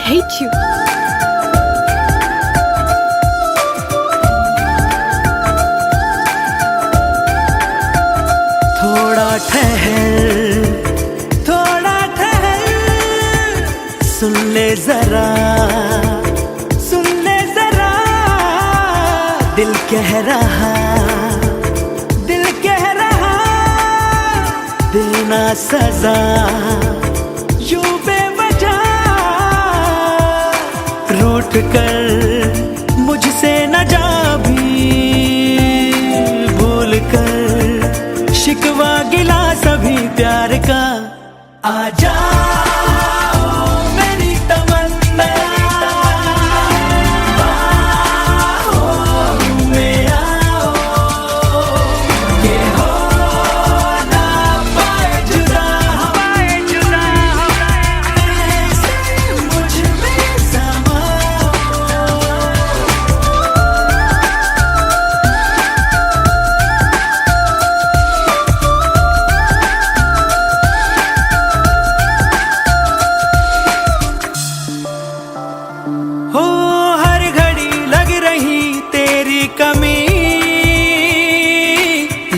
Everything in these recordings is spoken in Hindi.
hate you. थोड़ा ठहर सुन ले जरा दिल कह रहा देना सजा यूं बेवजह रूठ कर मुझसे न जा भी भूल कर शिकवा गिला सभी प्यार का आ जाओ मेरी तमन्ना बाहों में आओ ये हो ना पाए जुदा ऐसे मुझ में समाओ। हो हर घड़ी लग रही तेरी कमी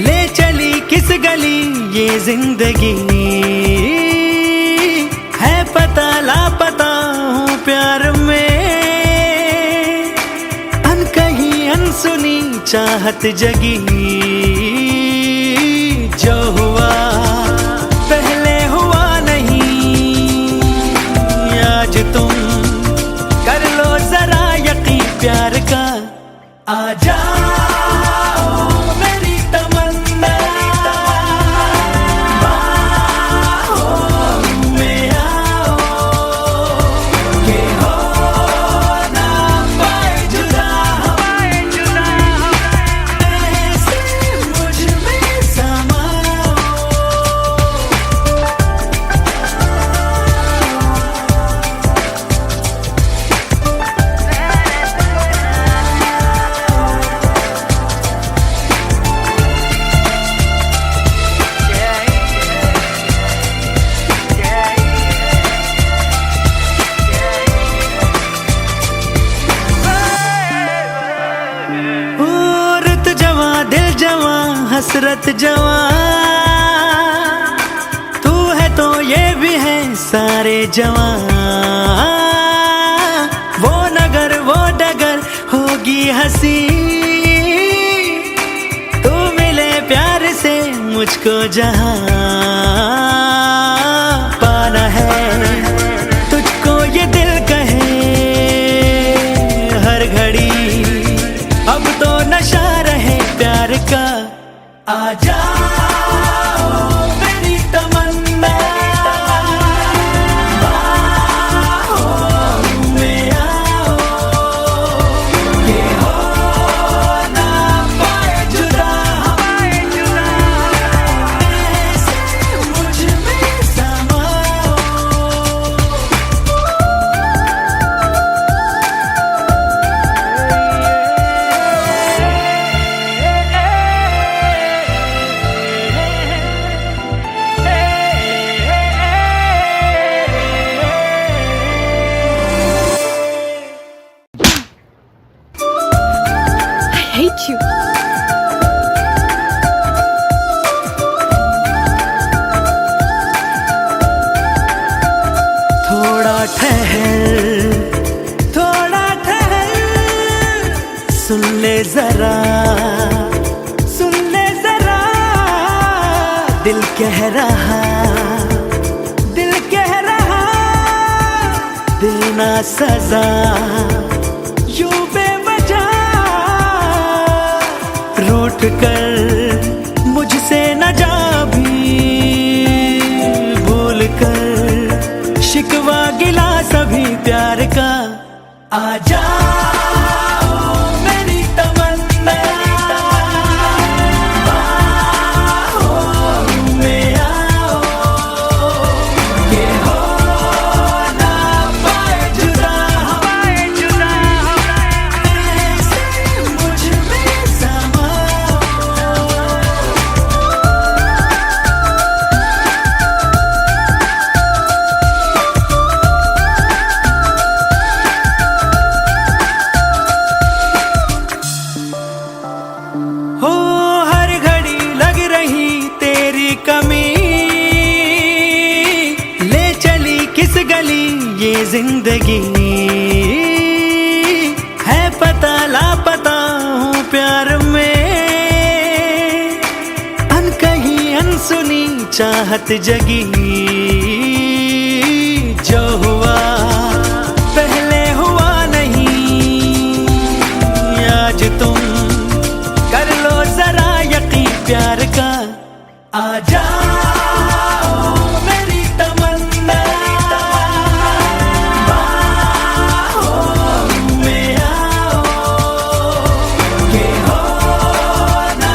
ले चली किस गली ये जिंदगी है पता लापता हूँ प्यार में अनकही अनसुनी चाहत जगी जो हुआ पहले हुआ नहीं आज तुम कर लो जरा यकीन प्यार का आ जाओ मेरी तमन्ना बाहों में आओ ये हो ना पाए जुदा ऐसे मुझ में समाओ। औरत जवां दिल जवां हसरत जवां तू है तो ये भी है सारे जवां वो नगर वो डगर होगी हंसी तू मिले प्यार से मुझको जहां पाना है तुझको ये दिल कहे हर घड़ी अब तो नशा रहे प्यार का आ जाओ मेरी तमन्ना बाहों में आओ ये हो ना पाए जुदा ऐसे मुझ में समाओ। I hate you. थोड़ा ठहर सुन ले जरा दिल कह रहा देना सजा यूं बेवजह रूठ कर मुझसे न जा भी भूल कर शिकवा गिला सभी प्यार का आ जाओ मेरी तमन्ना बाहों में आओ ये हो ना पाए जुदा ऐसे मुझ में समाओ। ये जिंदगी है पता लापता हूँ प्यार में, अनकही अनसुनी चाहत जगी। जो हुआ पहले हुआ नहीं, आज तुम कर लो जरा यकीन प्यार का। आ जाओ मेरी तमन्ना, बाहों में आओ, ये हो ना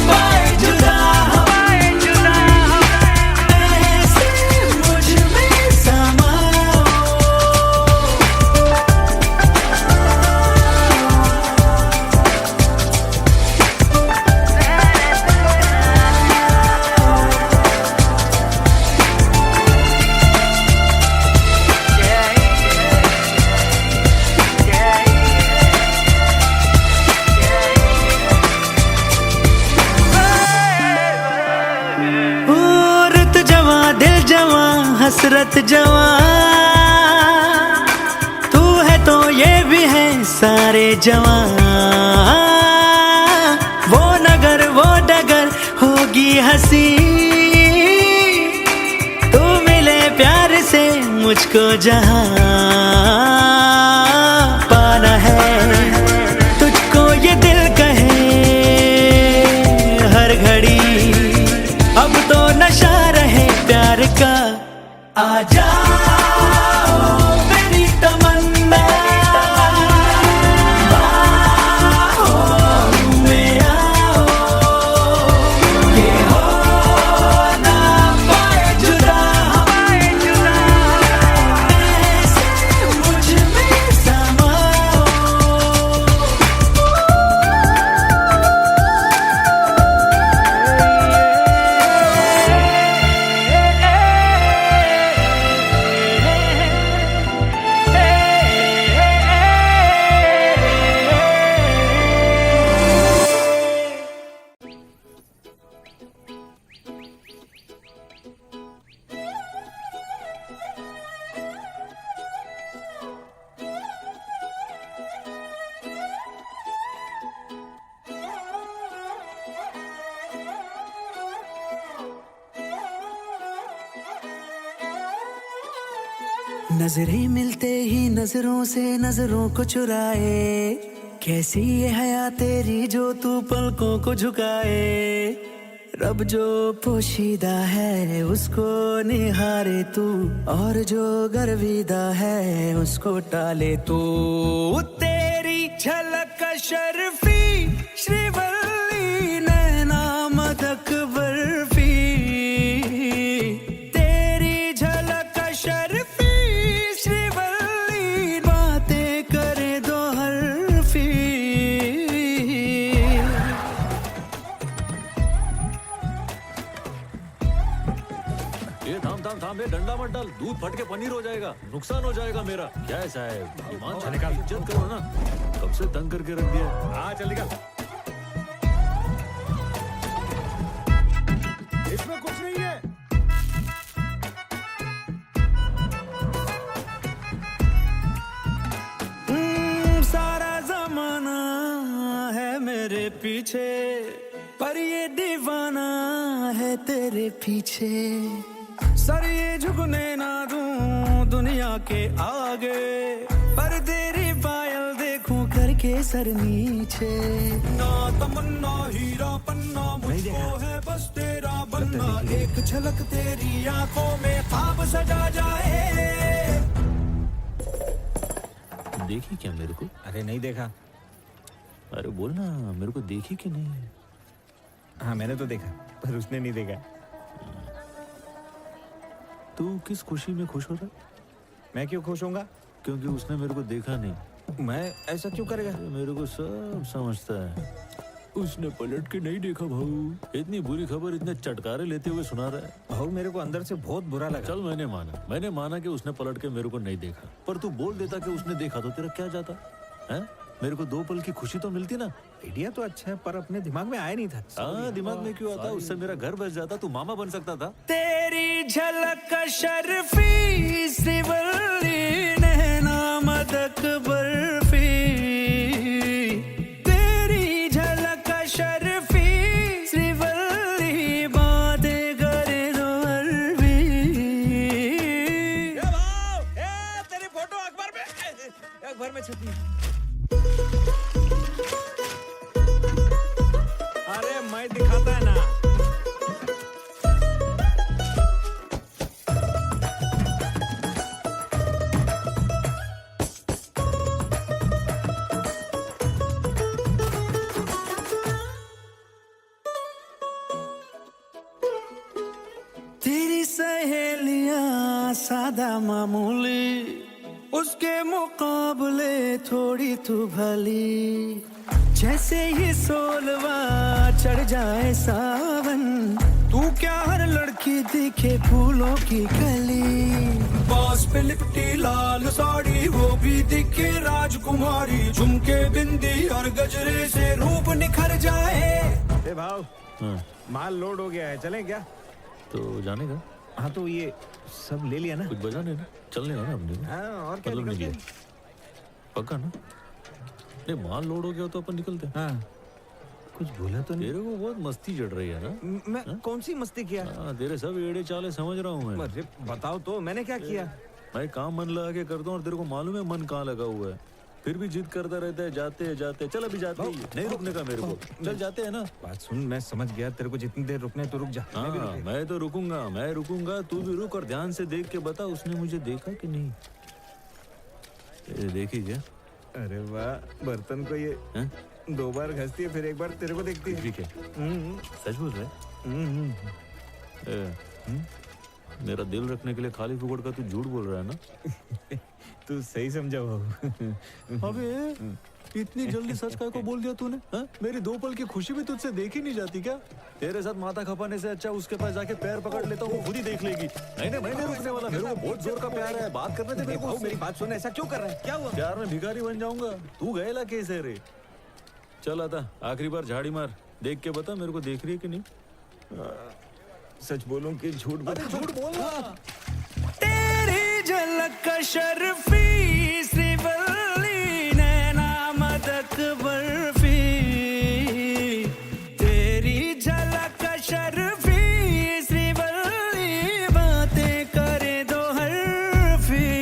पाए जुदा, ऐसे मुझ में समाओ। औरत जवां दिल जवां हसरत जवां, तू है तो ये भी है सारे जवां। वो नगर वो डगर होगी हंसी, तू मिले प्यार से मुझको जहां। पाना है तुझको ये दिल कहे हर घड़ी, अब तो नशा रहे प्यार का। आ जाओ मेरी तमन्ना, बाहों में आओ, ये हो ना पाए जुदा, ऐसे मुझ में समाओ। नजरें मिलते ही नजरों से नजरों को चुराए, कैसी ये हया तेरी जो तू पलकों को झुकाए। रब जो पोशीदा है उसको निहारे तू, और जो गर्विदा है उसको टाले तू। तेरी झलक शर्फी श्रीवल्ली नैना मदक बर्फी, तेरी झलक शर्फी श्रीवल्ली बातें करे दो हरफी। ये थाम थाम थाम, ये डंडा मत डाल, दूध फट के पनीर हो जाएगा, नुकसान हो जाएगा मेरा। क्या ऐसा है, ईमान चले का इज्जत करो ना, कब से तंग करके रख दिया। हाँ चल निकल, इसमें कुछ नहीं है। सारा जमाना है मेरे पीछे, पर ये दीवाना है तेरे पीछे। सर ये झुकने ना दूं दुनिया के आगे, पर तेरी पायल देखूं करके सर नीचे। ना तमन्ना हीरा पन्ना मुझको है बस तेरा बनना, एक झलक तेरी आंखों में ख्वाब सजा जाए। देखी क्या मेरे को? अरे नहीं देखा। अरे बोल ना, मेरे को देखी कि नहीं? हाँ मैंने तो देखा, पर उसने नहीं देखा। तू किस खुशी में खुश हो रहा? मैं क्यों खुश होऊंगा? क्योंकि उसने मेरे को देखा नहीं। मैं ऐसा क्यों करेगा? मेरे को सब समझता है। उसने पलट के नहीं देखा भाऊ, इतनी बुरी खबर इतने चटकारे लेते हुए सुना रहा है। भाऊ मेरे को अंदर से बहुत बुरा लगा। चल मैंने माना कि उसने पलट के मेरे को नहीं देखा, पर तू बोल देता कि उसने देखा तो तेरा क्या जाता है? मेरे को 2 पल की खुशी तो मिलती ना। आइडिया तो अच्छा है, पर अपने दिमाग में आया नहीं था। हाँ दिमाग में क्यों आता? उससे मेरा घर बस जाता, तू मामा बन सकता था। तेरी झलक शर्फी सिवली छतरी। अरे मैं दिखाता है ना। तेरी सहेलियां सादा मामूली, उसके मुकाबले थोड़ी तू भली। जैसे ही सोलवा चढ़ जाए सावन, तू क्या हर लड़की दिखे फूलों की कली। बास पे लिपटी लाल साड़ी, वो भी दिखे राजकुमारी। झुमके बिंदी और गजरे से रूप निखर जाए। ए भाव, हाँ, माल लोड हो गया है, चलें क्या? तो जाने का हाँ तो ये सब ले लिया ना? कुछ बजाने ना, चलने का ना हमने। हाँ और क्या मतलब निकल नहीं के? लिया पक्का ना? नहीं माल लोड हो गया तो अपन निकलते हैं। हाँ कुछ बोला तो नहीं? तेरे को बहुत मस्ती चढ़ रही है ना? मैं कौन सी मस्ती किया? हाँ तेरे सब एड़े चाले समझ रहा हूँ मैं। अरे बताओ तो, मैंने क्या किया? मैं काम मन लगा के करता हूँ और तेरे को मालूम है मन कहाँ लगा हुआ है, फिर भी जिद करता रहता है। जाते जाते चल, अभी जाते ही नहीं रुकने का मेरे को। चल जाते हैं ना। बात सुन, मैं समझ गया तेरे को जितनी देर रुकने तो रुक जा। मैं भी हाँ रुक मैं तो रुकूंगा, मैं रुकूंगा, तू भी रुक और ध्यान से देख के बता उसने मुझे देखा कि नहीं। ये देखी क्या? गया। अरे वाह, बर्तन को ये हैं? 2 बार घसती है फिर 1 बार तेरे को देखती है। ठीक है, हम्म, सच बोल रहे? हम्म, मेरा दिल रखने के लिए खाली फुकड़ का तू झूठ बोल रहा है ना? तू सही समझा बाबू। अबे इतनी जल्दी सच काय को बोल दिया तूने? हाँ? मेरी 2 पल की खुशी भी तुझसे देखी नहीं जाती क्या? तेरे साथ माथा खपाने से अच्छा उसके पास जाके पैर पकड़ लेता हूँ, वो खुद ही देख लेगी। नहीं नहीं मैं नहीं रुकने वाला, मेरे को बहुत जोर का प्यार है, बात करने दे मेरे को। मेरी बात सुन, ऐसा क्यों कर रहा है? क्या हुआ? प्यार में भिखारी बन जाऊंगा? तू गएला कैसे रे? चल आता आखिरी बार झाड़ी मार, देख के बता मेरे को देख रही है कि नहीं। सच बोलूं कि झूठ बोलूं? झूठ बोलना। तेरी झलक शर्फी श्रीवल्ली, नैना मदक बर्फी। तेरी झलक शर्फी श्रीवल्ली, बातें करे दो हरफी।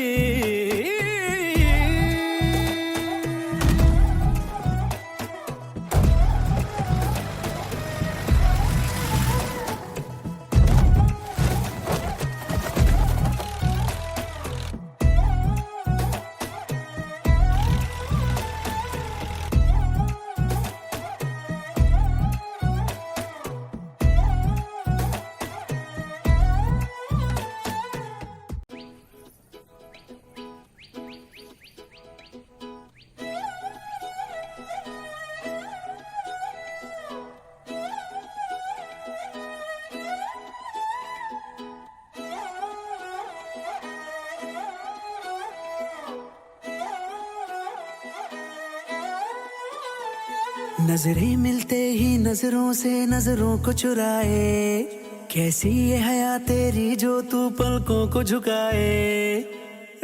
नजरें मिलते ही नजरों से नजरों को चुराए। कैसी ये हया तेरी जो तू पलकों को झुकाए।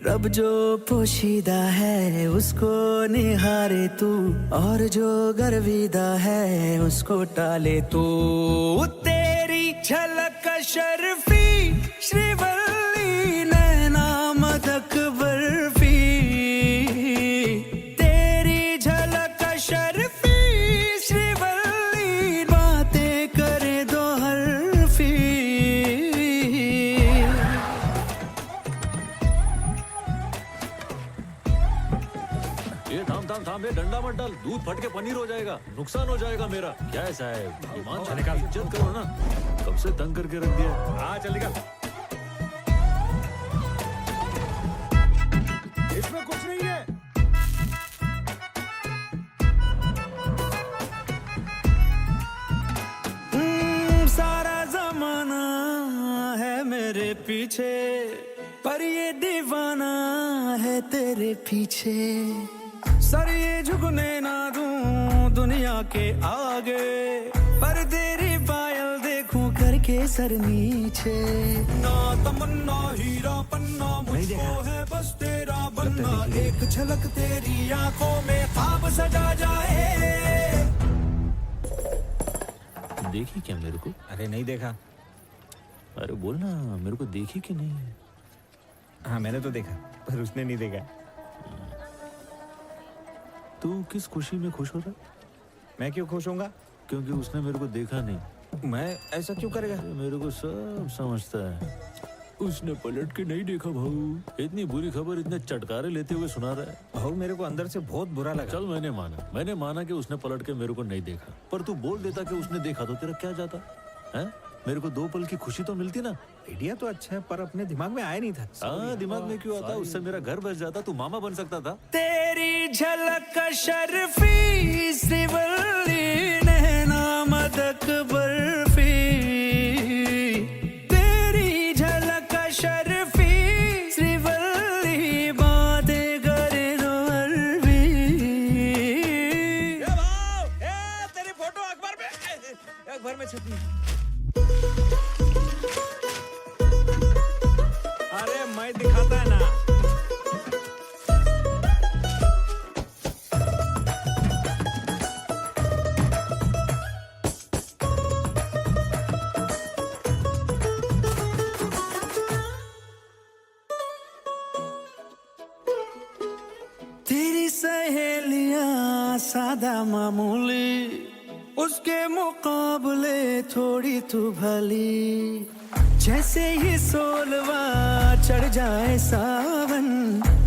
रब जो पोशीदा है उसको निहारे तू, और जो गर्विदा है उसको टाले तू। तेरी झलक शर्फी श्रीवल्ली, नैना मदक बर्फी। तेरी झलक शर्फी श्रीवल्ली, बातें करे दो हरफी। ये थाम थाम थाम, ये डंडा मत डाल, दूध फट के पनीर हो जाएगा, नुकसान हो जाएगा मेरा। क्या है साहब, ईमान से निकाल, इज्जत करो ना, कब से तंग करके रख दिया। हाँ चल निकल। इसमें कुछ नहीं है। सारा जमाना है मेरे पीछे, पर ये दीवाना है तेरे पीछे। सर ये झुकने ना दूं दुनिया के आगे, पर तेरी पायल देखूं करके सर नीचे। ना तमन्ना हीरा पन्ना, मुझको है बस तेरा बनना। एक झलक तेरी आंखों में ख्वाब सजा जाए। देखी क्या मेरे को? अरे नहीं देखा। अरे बोलना मेरे को देखी कि नहीं? हाँ मैंने तो देखा, पर उसने नहीं देखा। तू किस खुशी में खुश हो रहा है? मैं क्यों खुश होऊंगा? क्योंकि उसने मेरे को देखा नहीं। मैं ऐसा क्यों करेगा? ये मेरे को सब समझता है। उसने पलट के नहीं देखा भाऊ। इतनी बुरी खबर इतने चटकारे लेते हुए सुना रहा है। भाऊ मेरे को अंदर से बहुत बुरा लगा। चल मैंने माना कि उसने पलट के मेरे को नहीं देखा, पर तू बोल देता कि उसने देखा तो तेरा क्या जाता है? मेरे को 2 पल की खुशी तो मिलती ना। आइडिया तो अच्छा है पर अपने दिमाग में आया नहीं था। हाँ, दिमाग में क्यों आता? उससे मेरा घर बस जाता, तू मामा बन सकता था। तेरी झलक शर्फी श्रीवल्ली नैना मदक बर्फी, तेरी झलक शर्फी श्रीवल्ली बातें करे दो अरबी। तेरी फोटो अखबार में छपी। अरे मैं दिखाता है ना। तेरी सहेलियां सादा मामूली, उसके मुकाबले थोड़ी तू भली। जैसे ही सोलवा चढ़ जाए सावन,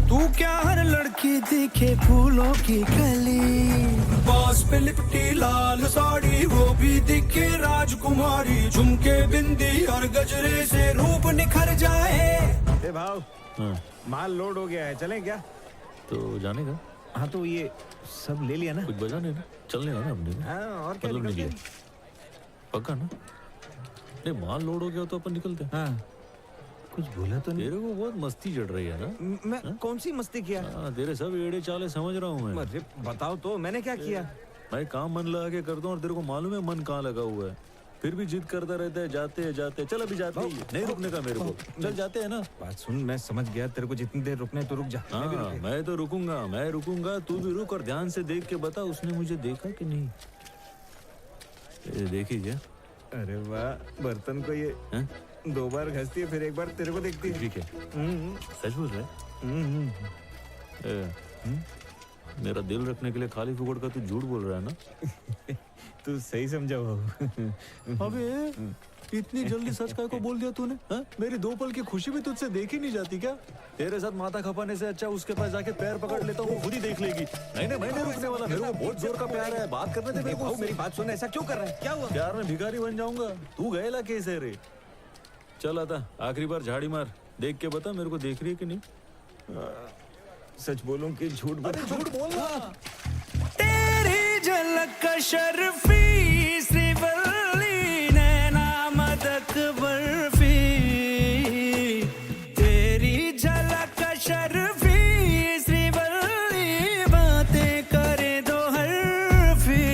तू क्या हर लड़की दिखे फूलों की कली। बास पे लिपटी लाल साड़ी, वो भी दिखे राजकुमारी। झुमके बिंदी और गजरे से रूप निखर जाए। ए भाव, हाँ, माल लोड हो गया है, चलें क्या? तो जाने का हाँ तो ये सब ले लिया ना? कुछ बजा नहीं ना, चलने का ना अपने को। हाँ और क्या मतलब निकलते नहीं हैं? पक्का ना? नहीं, माल लोड हो गया तो अपन निकलते हैं। हाँ कुछ बोला तो नहीं? तेरे को बहुत मस्ती चढ़ रही है ना? मैं कौन सी मस्ती किया? हाँ, तेरे सब एड़े चाले समझ रहा हूँ मैं। अरे बताओ तो मैंने क्या किया? मैं काम मन लगा के करता हूँ और तेरे को मालूम है मन कहाँ लगा हुआ है, फिर भी जिद करता रहता है। जाते चल, अभी जाते ही नहीं रुकने का मेरे को। चल जाते हैं ना। बात सुन, मैं समझ गया तेरे को जितनी देर रुकने तो रुक जा। मैं भी हाँ, रुकेगा। मैं तो रुकूंगा, तू भी रुक और ध्यान से देख के बता उसने मुझे देखा कि नहीं। ये देखी क्या? अरे वाह, बर्तन को ये हैं? 2 बार घसती है फिर 1 बार तेरे को देखती है। ठीक है, हम्म, सच बोल रहा है? हम्म, मेरा दिल रखने के लिए खाली फुकड़ का तू झूठ बोल रहा है ना? तू सही समझा भाऊ। अबे इतनी जल्दी सच काय को बोल दिया तूने? हाँ? मेरी 2 पल की खुशी भी तुझसे देखी नहीं जाती क्या? तेरे साथ माथा खपाने से अच्छा उसके पास जाके पैर पकड़ लेता हूँ, वो खुद ही देख लेगी। नहीं, मैं नहीं रुकने वाला। मेरे को बहुत जोर का प्यार है, बात करने दे मेरे को। भाऊ मेरी बात सुन, ऐसा क्यों कर रहा है? क्या हुआ? प्यार में भिखारी बन जाऊंगा? तू गएला कैसे रे? चल आता, आखिरी बार झाड़ी मार, देख के बता मेरे को देख रही है कि नहीं। सच बोलूं कि झूठ बोलूं? झूठ बोलना। तेरी झलक शर्फी श्रीवल्ली नैना मदक बर्फी, तेरी झलक शर्फी श्रीवल्ली बातें करे दो हरफी।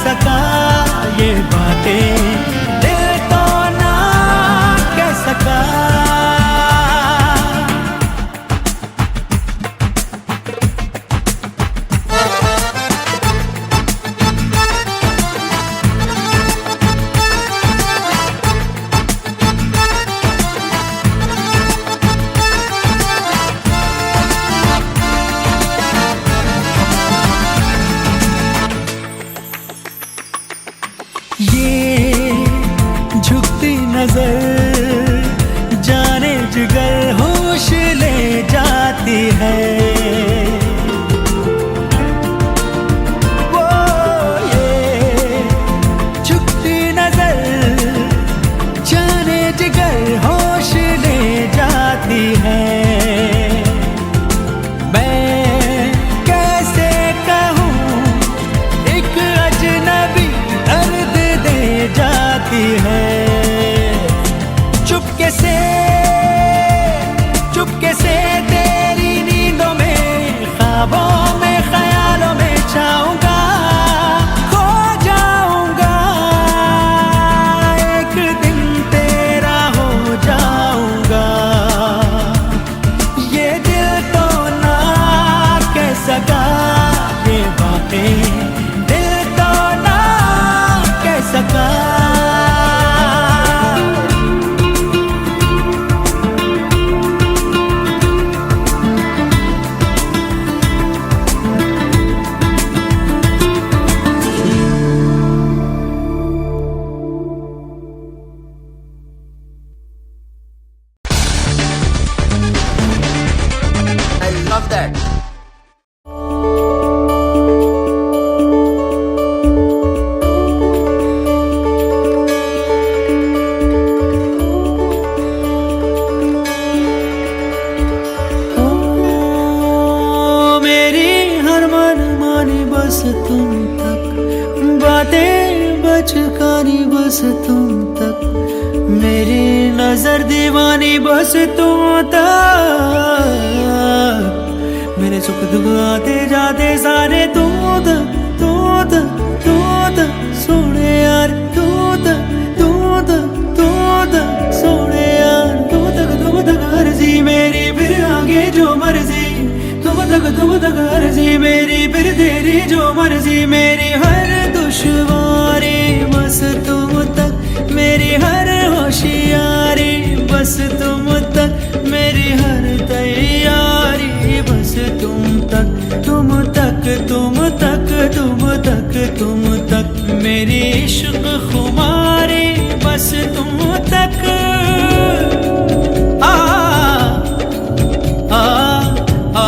सका ये बातें, दिल तो ना कह सका। ये झुकती नजर जाने जिगर होश ले जाती है। वो ये झुकती नजर जाने जिगर होश ले जाती है। मैं कैसे कहूँ एक अजनबी दर्द दे जाती है। चुपके से तेरी नींदों में, ख्वाबों में, ख्यालों में छाऊंगा, खो जाऊंगा, एक दिन तेरा हो जाऊंगा। ये दिल तो ना कह सका ये बातें, दिल तो ना कह सका। I love that. मेरी हर मन मानी बस तुम तक, बातें बचकानी बस तुम तक, मेरी नजर दीवानी बस तुम तक, मेरे सुख दुख आते जाते सारे तुम तक, तुम तक, तुम तक सोने यार, तुम तक, तुम तक, तुम तक सोने यार, तुम तक अर्जी मेरी, फिर आगे जो मर्जी, तुम तक अर्जी मेरी, फिर तेरी जो मर्जी, मेरी हर दुश्वारी बस तुम तक, मेरी हर होशियारी बस तुम तक, मेरी हर तैयारी बस तुम तक, तुम तक, तुम तक, तुम तक, तुम तक, मेरी इश्क खुमारी बस तुम तक। आ आ आ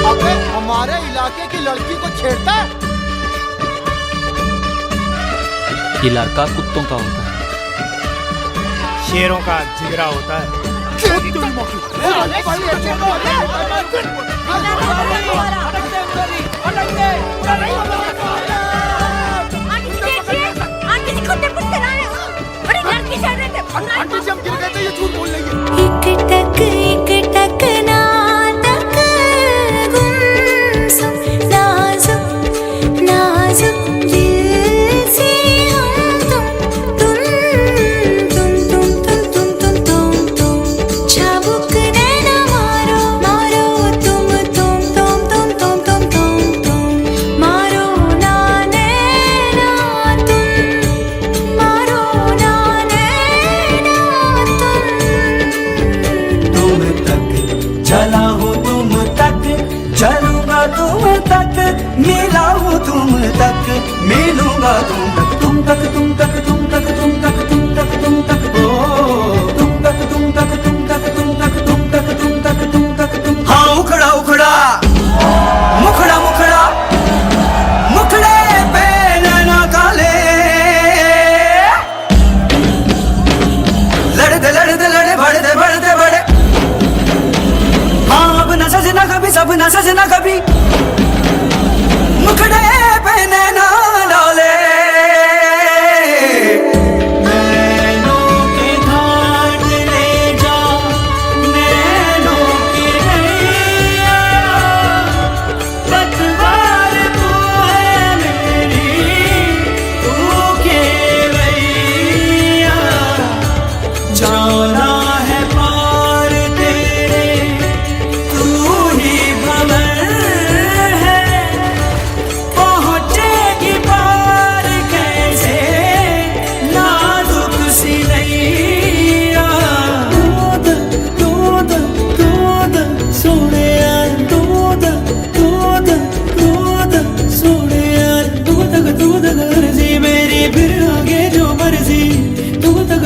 अबे हमारे इलाके की लड़की को छेड़ता है। ये लड़का कुत्तों का होता है, शेरों का जिगरा होता है। आंटी जी हम गिर गए थे, ये झूठ बोल रही है। एक टक ना तक गुमसुम नाजुक नाजुक दिल से हम तुम चाबुक नैना मारो मारो तुम मारो ना नैना तुम मारो ना नैना तुम तक चला हूँ, तुम तक चलूंगा, तुम तक मिला हूँ, तुम तक मिलूंगा, तुम तक, तुम तक, तुम तक, तुम तक, तुम तक, तुम तक, तुम तक, ओ तुम तक, तुम तक, तुम तक, तुम तक, तुम तक, तुम तक, तुम तक, तुम। हाँ उखड़ा उखड़ा मुखड़ा मुखड़ा मुखड़े पे नैना काले, लड़ते लड़ते लड़े बढ़ते बढ़ते बढ़े। हाँ अब न सजना कभी, सब न सजना कभी, मुखड़े पे नैना डाले। तक अर्जी मेरी, फिर आगे जो मर्जी। तुम तक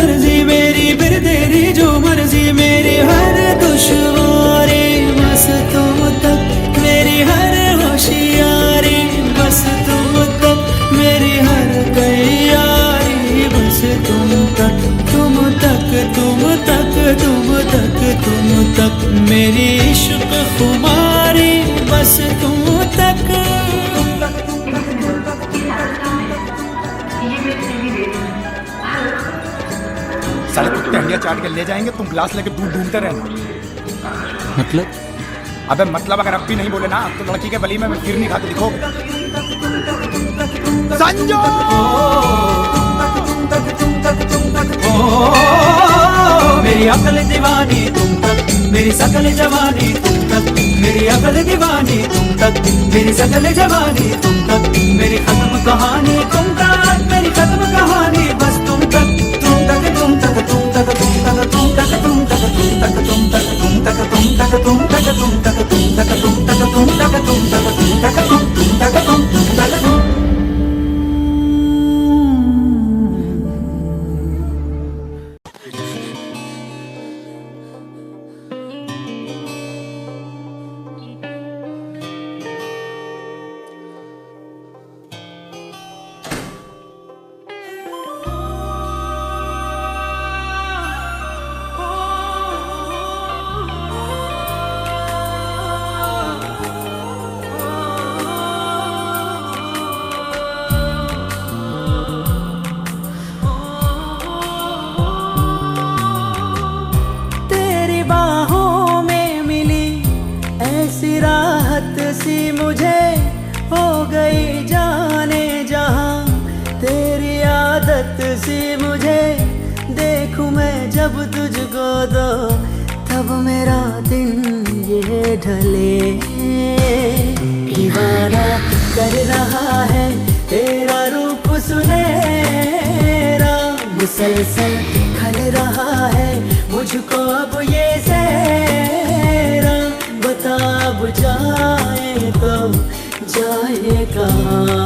अर्जी मेरी, फिर तेरी जो मर्जी। मेरी हर दुश्वारी बस तुम तक, मेरी हर होशियारी बस तुम तक, मेरी हर तैयारी बस तुम तक। तुम तक तुम तक तुम तक तुम तक, मेरी इश्क खुमारी बस तुम तक। साले कुत्ते हंडिया चाट के ले जाएंगे, तुम गिलास लेके दूध ढूंढते रहना। मतलब अबे मतलब अगर अब भी नहीं बोले ना तो लड़की के बली में मैं फिर नहीं खा के दिखोगे। संजो मेरी अकल दीवानी तुम तक, मेरी सकल जवानी तुम तक। मेरी अकल दीवानी तुम तक, मेरी सकल जवानी तुम तक। मेरी खत्म कहानी तुम तक, मेरी खत्म कहानी बस तुम तक। तुम तक तुम तक तुम तक तुम तक तुम तक तुम तक तुम तक तुम तक तुम तक तुम तक तुम तक तुम तक तुम तक तुम तक तुम तक तुम तक तुम तक तुम तक तुम तक तुम। सी मुझे हो गई जाने जहां, तेरी आदत सी मुझे देखूं मैं जब तुझको तो तब मेरा दिन ये ढले। दीवाना कर रहा है तेरा रूप सुनहरा, मुसलसल खल रहा है मुझको अब ये सहरा। बता अब जाए तो जाए कहाँ।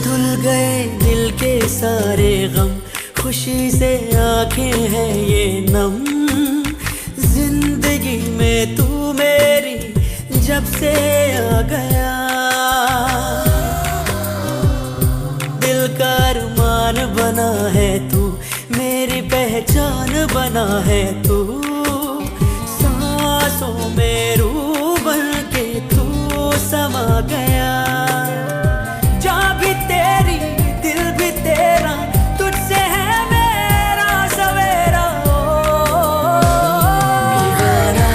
धुल गए दिल के सारे गम, खुशी से आंखें हैं ये नम। जिंदगी में तू मेरी जब से आ गया, दिल का अरमान बना है तू, मेरी पहचान बना है तू। सांसों में रूह बन के तू समा गया। जा भी तेरी दिल भी तेरा, तुझसे है मेरा सवेरा। दीवाना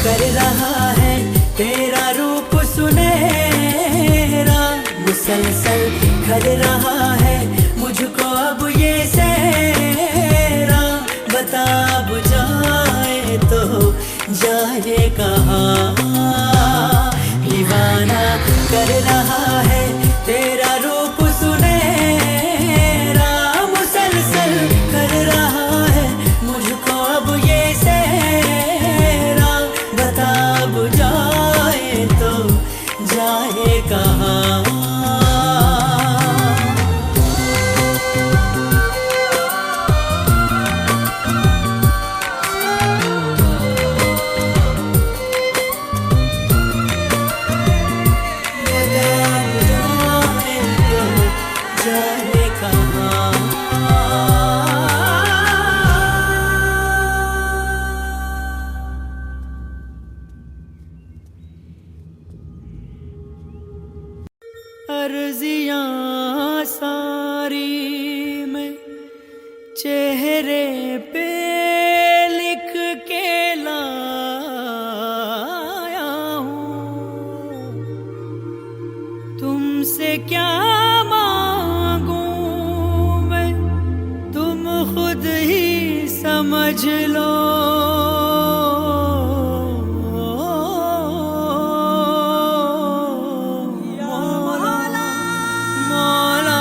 कर रहा है तेरा रूप सुनहरा, मुसलसल खल रहा है मुझको अब ये सहरा। बता अब जाए तो जाए कहाँ। दीवाना कर रहा है तेरा रूप सुनहरा, मुसलसल खल रहा है मुझको अब ये सहरा। बता अब जाए तो जाए कहाँ। अर्जियां सारी मैं चेहरे पे लिख के लाया हूँ, तुमसे क्या मांगूं मैं तुम खुद ही समझ लो। मौला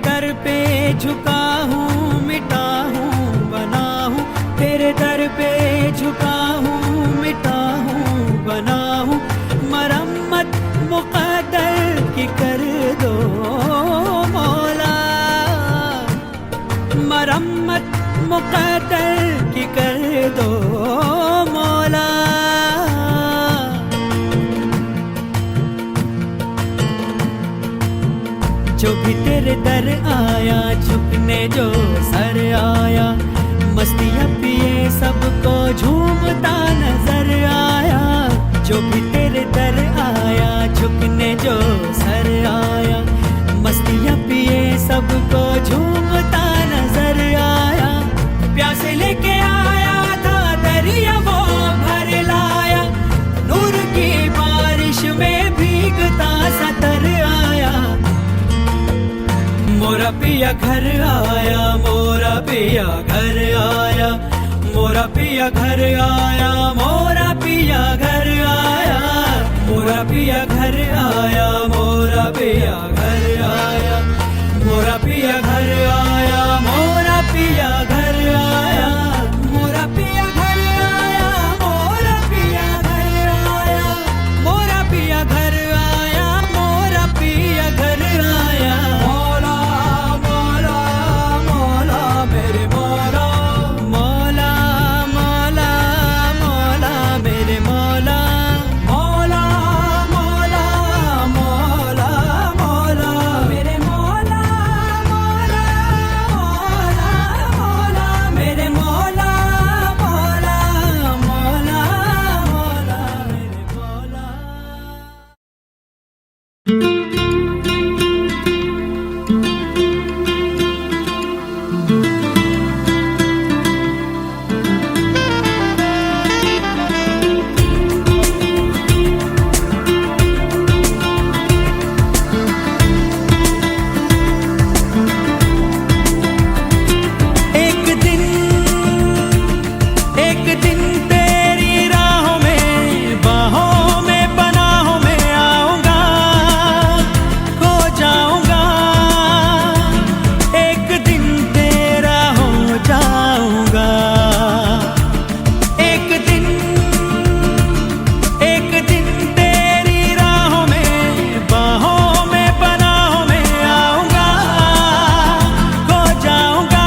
दर पे झुका हूँ, मिटा हूँ, बना हूँ। तेरे दर पे झुका हूँ, मिटा हूँ, बना हूँ। मरम्मत मुक़द्दर की कर दो मौला, मरम्मत मुक़द्दर की कर दो मौला। जो भी तेरे दर आया, झुकने जो सर आया, मस्तियाँ पिए सबको झूमता नजर आया। जो भी तेरे दर आया, झुकने जो सर आया, मस्तियाँ पिए सबको झूमता नजर आया। प्यासे लेके आया था दरिया वो भर लाया, नूर की बारिश में भीगता सा तर आया। मोरा पिया घर आया, मोरा पिया घर आया, मोरा पिया घर आया, मोरा पिया घर आया, मोरा पिया घर आया, मोरा पिया घर आया, मोरा पिया घर आया, मोरा पिया घर आया, मोरा पिया घर आया, मोरा पिया घर आया, मोरा पिया घर आया, मोरा पिया घर आया। मौला मौला मौला मेरे मौला, मौला मौला मौला मेरे मौला, मौला मौला मौला मौला मेरे मौला, मौला मौला मौला मेरे मौला, मौला मौला मौला मेरे मौला। एक दिन तेरी राहों में, बाहों में, पनाहों में आऊंगा, खो जाऊंगा। एक दिन तेरा हो जाऊंगा। एक दिन तेरी राहों में, बाहों में, पनाहों में आऊंगा, खो जाऊंगा।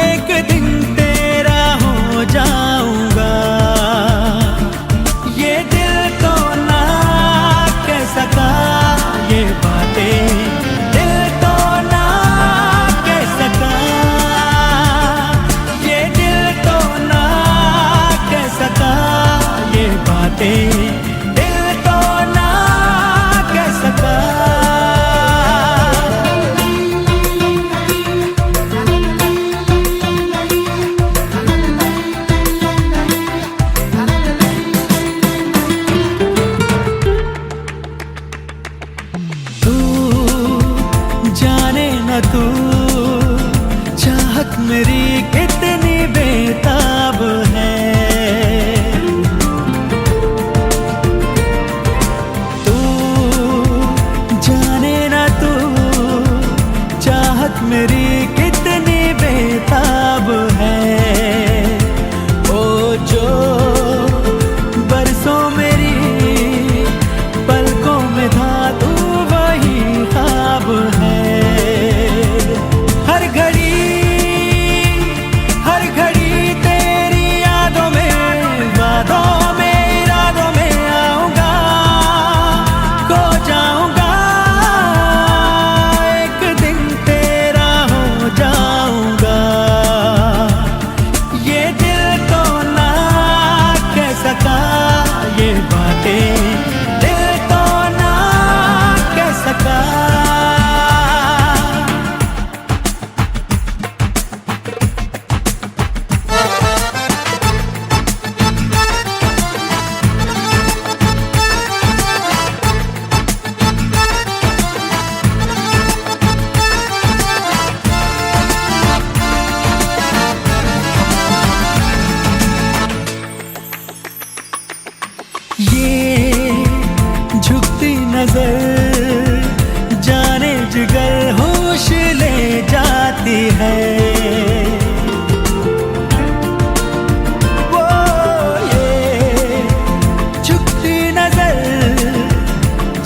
एक दिन तेरा हो जाऊंगा। ये दिल तो ना कह सका ये बातें, दिल तो ना कह सका, ये दिल तो ना कह सका ये बातें, दिल तो ना कह सका। तू जाने न तू चाहत मेरी कितनी बेताब है। तू जाने न तू चाहत मेरी कितनी बेताब है। ओ जो बरसों मेरी पलकों में था तू वही ख्वाब है। हर घड़ी तेरी यादों में, वादों में, इरादों में आऊंगा, खो जाऊंगा। एक दिन तेरा हो है। वो ये झुकती नजर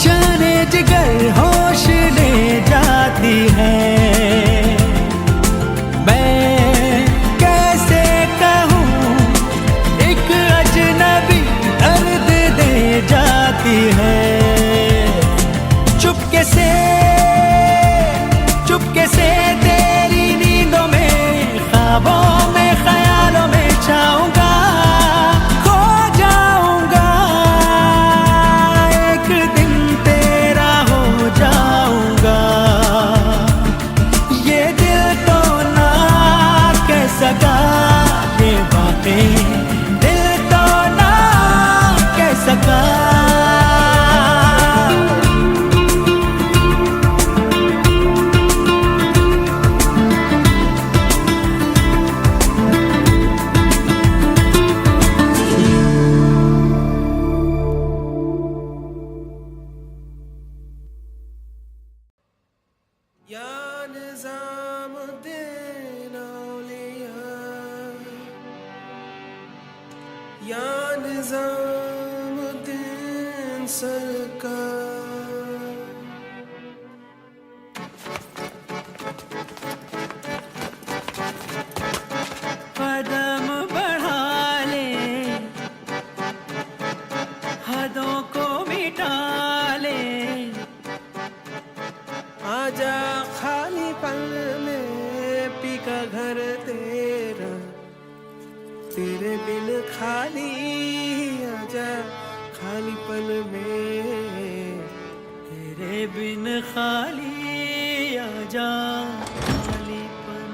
जाने जिगर होश ले जाती है। मैं कैसे कहूँ एक अजनबी दर्द दे जाती है। चुपके से तेरी नींदों में ख्वाबों में ख्यालों में छाऊंगा, खो जाऊंगा, एक दिन तेरा हो जाऊंगा। ये दिल तो ना कह सका ये बातें, दिल तो ना कह सका। कदम बढ़ा ले, हदों को मिटा ले, आजा खाली पल में पी का घर तेरा, तेरे बिन खाली आजा खाली पल में, तेरे बिन खाली आजा खाली पल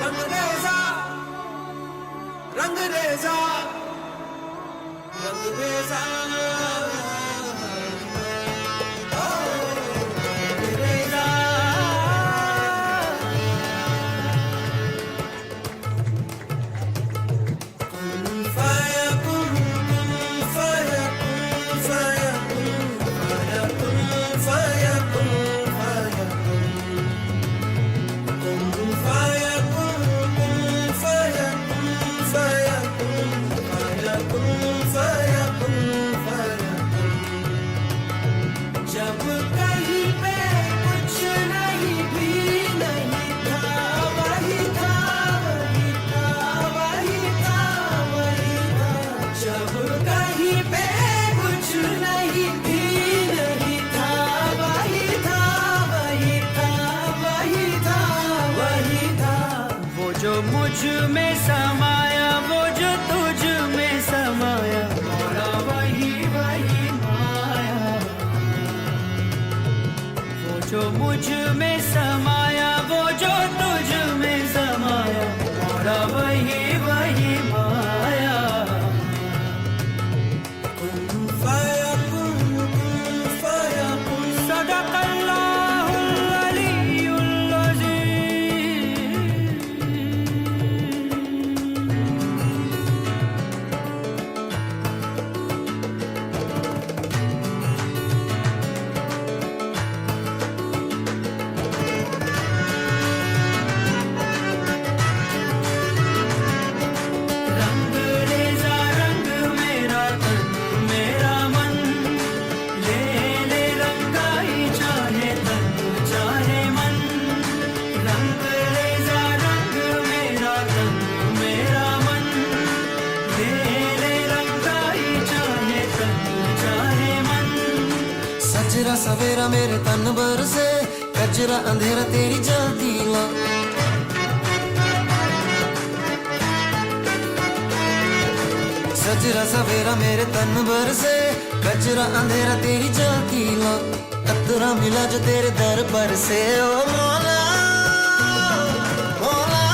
रंगरेजा रंगरेजा जो मुझ में समाया, वो जो तुझ में समाया, मोरा वही वही माया। वो जो मुझ में समाया, वो जो तुझ में समाया, मोरा वही वही माया। कुन फाया कुन, कुन फाया कुन, सदक़ल्लाहुल अलीयुल अज़ीम। सजरा सवेरा मेरे तन भर से, कजरा अंधेरा तेरी जलती ला। सजरा सवेरा मेरे तन भर से, कजरा अंधेरा तेरी जलती ला। कतरा मिला जो तेरे दर पर से, ओ मौला मौला।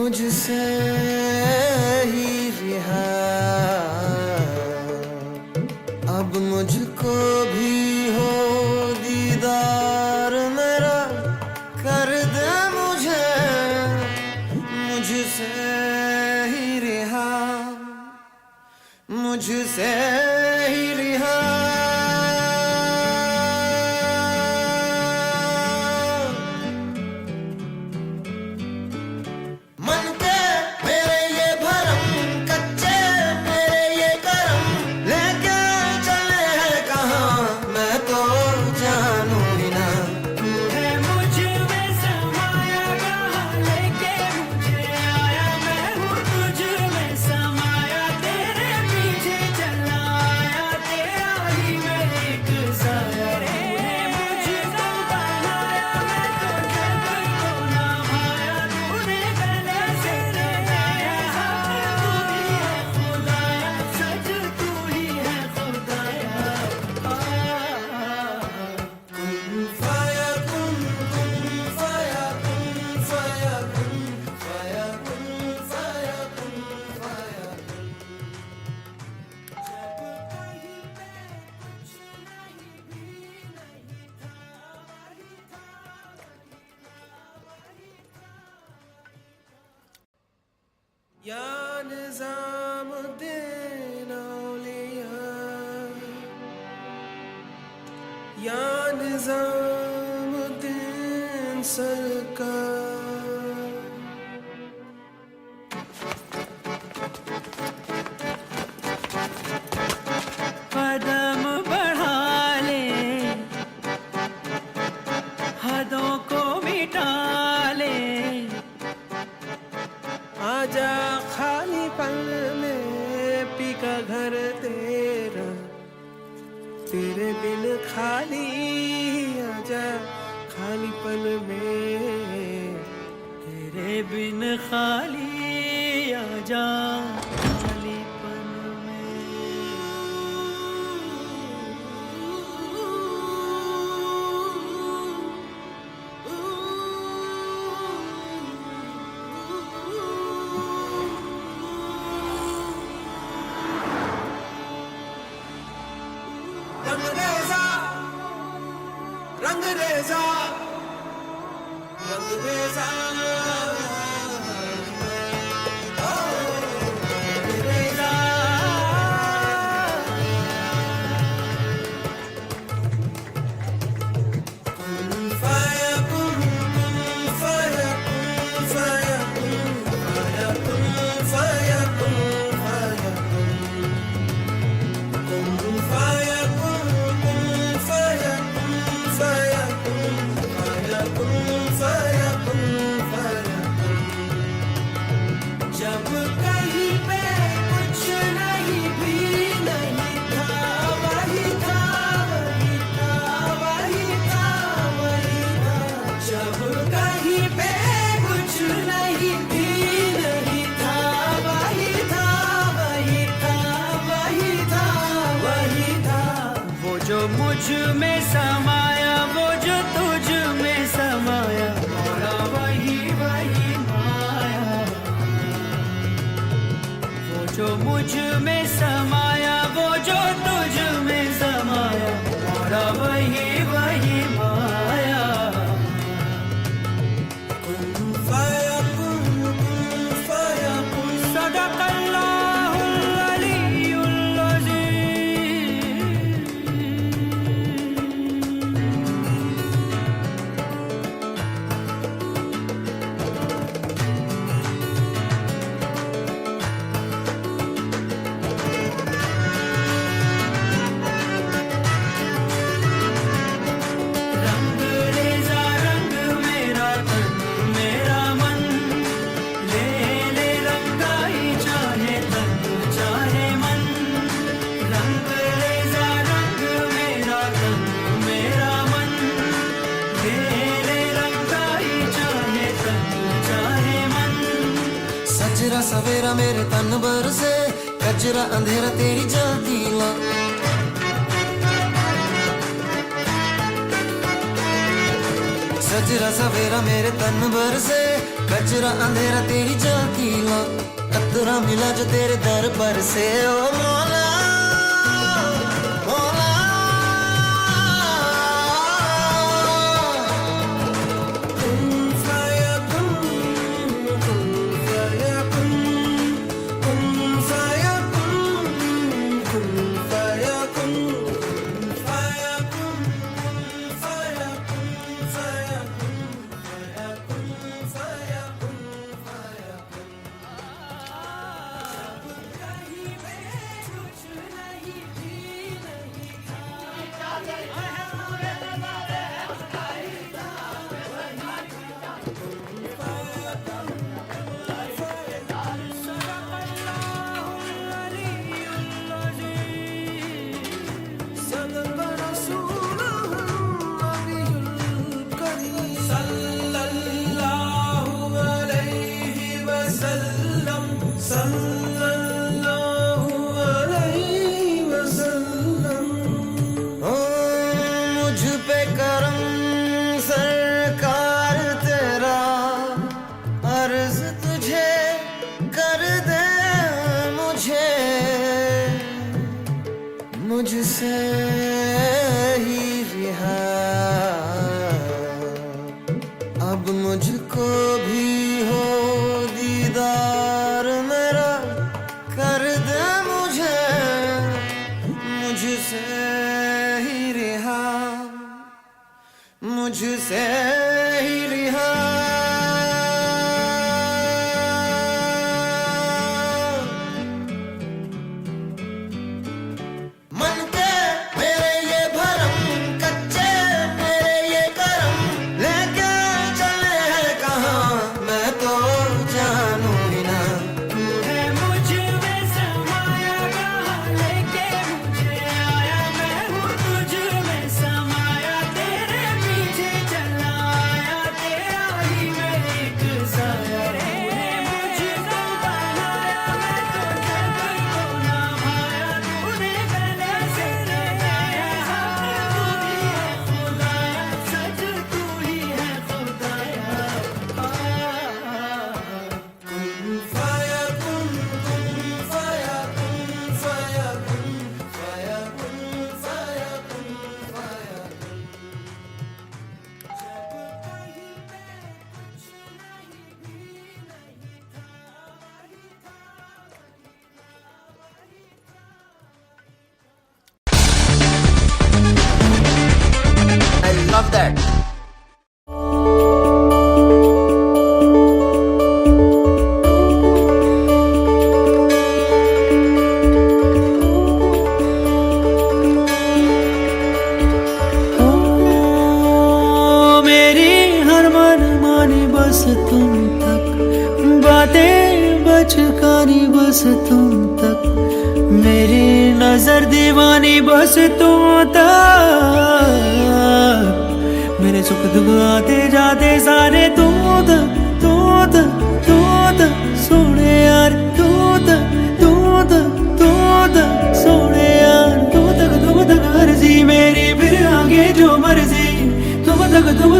मुझसे ही रिहा, अब मुझको भी हो दीदार मेरा, कर दे मुझे मुझसे ही रिहा, मुझसे ही रिहा। मन के मेरे ये भरम, कच्चे मेरे ये करम, लेके चले हैं कहाँ मैं तो जानू ही ना। है मुझ में समाया कहाँ लेके मुझे आया, मैं हूँ तुझ में समाया, तेरे पीछे चला आया, तेरा ही मैं एक साया रे। मुझको बनाया मैं तो जग को ना भाया, तूने गले से लगाया, सच तू ही है खुदाया, सच तू ही है खुदाया। कुन फाया कुन, कुन फाया कुन, फाया कुन, फाया कुन, फाया कुन, फाया कुन। या निज़ामुद्दीन औलिया, या निज़ामुद्दीन सरकार। कदम बढ़ा ले, हदों को मिटा ले, आजा खाली पल में पी का घर तेरा, तेरे बिन खाली आजा खाली पल में। तेरे बिन खाली आजा खालीपन में। रंग रेजा, रंग रेजा, रंग रेजा, ओ, रंग रेजा। कुन फाया कुन, कुन फाया कुन, फाया कुन, फाया कुन, फाया कुन, फाया कुन। कुन फाया कुन, कुन फाया कुन, फाया कुन, फाया कुन, फाया कुन, फाया कुन। जब कहीं पे कुछ नहीं भी नहीं था, वही था, वही था, वही था, वही था। जब कहीं पे कुछ नहीं भी नहीं था, वही था, वही था, वही था, वही था। वो जो मुझ में समाया, वो जो तुझ में समाया, मोरा वही वही माया। वो जो मुझ में समाया, वो जो तुझ में समाया, मोरा वही वही माया। कुन फाया कुन, कुन फाया कुन। सदक़ल्लाहुल अलीयुल अज़ीम। रंग रेजा रंग मेरा तन मेरा मन, ले ले रंगाई चाहे तन चाहे मन। रंग रेजा रंग मेरा तन मेरा मन, ले ले रंगाई चाहे तन चाहे मन। सजरा सवेरा मेरे तन भर से, कजरा अंधेरा तेरी जलती ला। सजरा सवेरा मेरे तन भर से कचरा अंधेरा तेरी चलती ला कतरा मिला जो तेरे दर पर से ओ मौला मौला कुन फयकुन कुन फयकुन कुन फयकुन कुन फयकुन मुझसे ही रिहा अब मुझको भी हो दीदार मेरा कर दे मुझे मुझसे ही रिहा मुझसे ही रिहा love that. मेरी हर मन मानी बस तुम तक बातें बचकानी बस तुम तक मेरी नजर दीवानी बस तुम तक मेरे सुख दुख आते जाते सारे तू तक सोने यार तू तक सोने यार तू तक अर्जी मेरी फिर आगे जो मर्जी तुम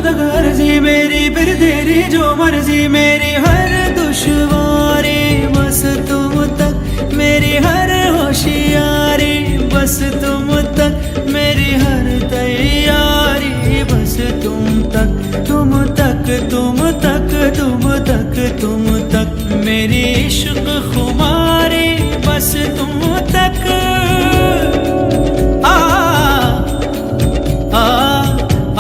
तक अर्जी मेरी फिर तेरी जो मर्जी मेरी हर दुश्वारी बस तुम तक मेरी हर होशियारी बस तुम तक मेरी हर तैयारी बस तुम तक मेरी इश्क खुमारी बस तुम तक आ आ आ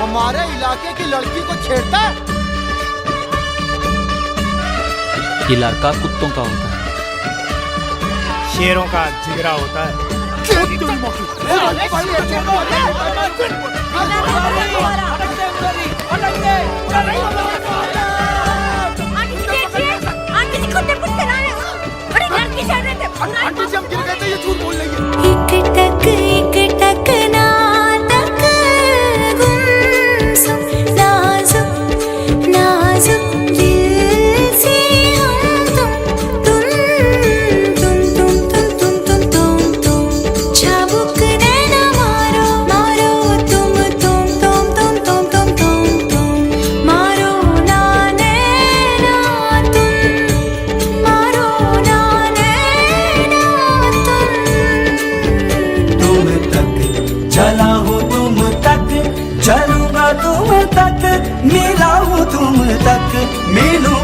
हमारे इलाके की लड़की को छेड़ता है। ये लड़का कुत्तों का होता है, शेरों का जिगरा होता है। एक टक ना तक गुमसुम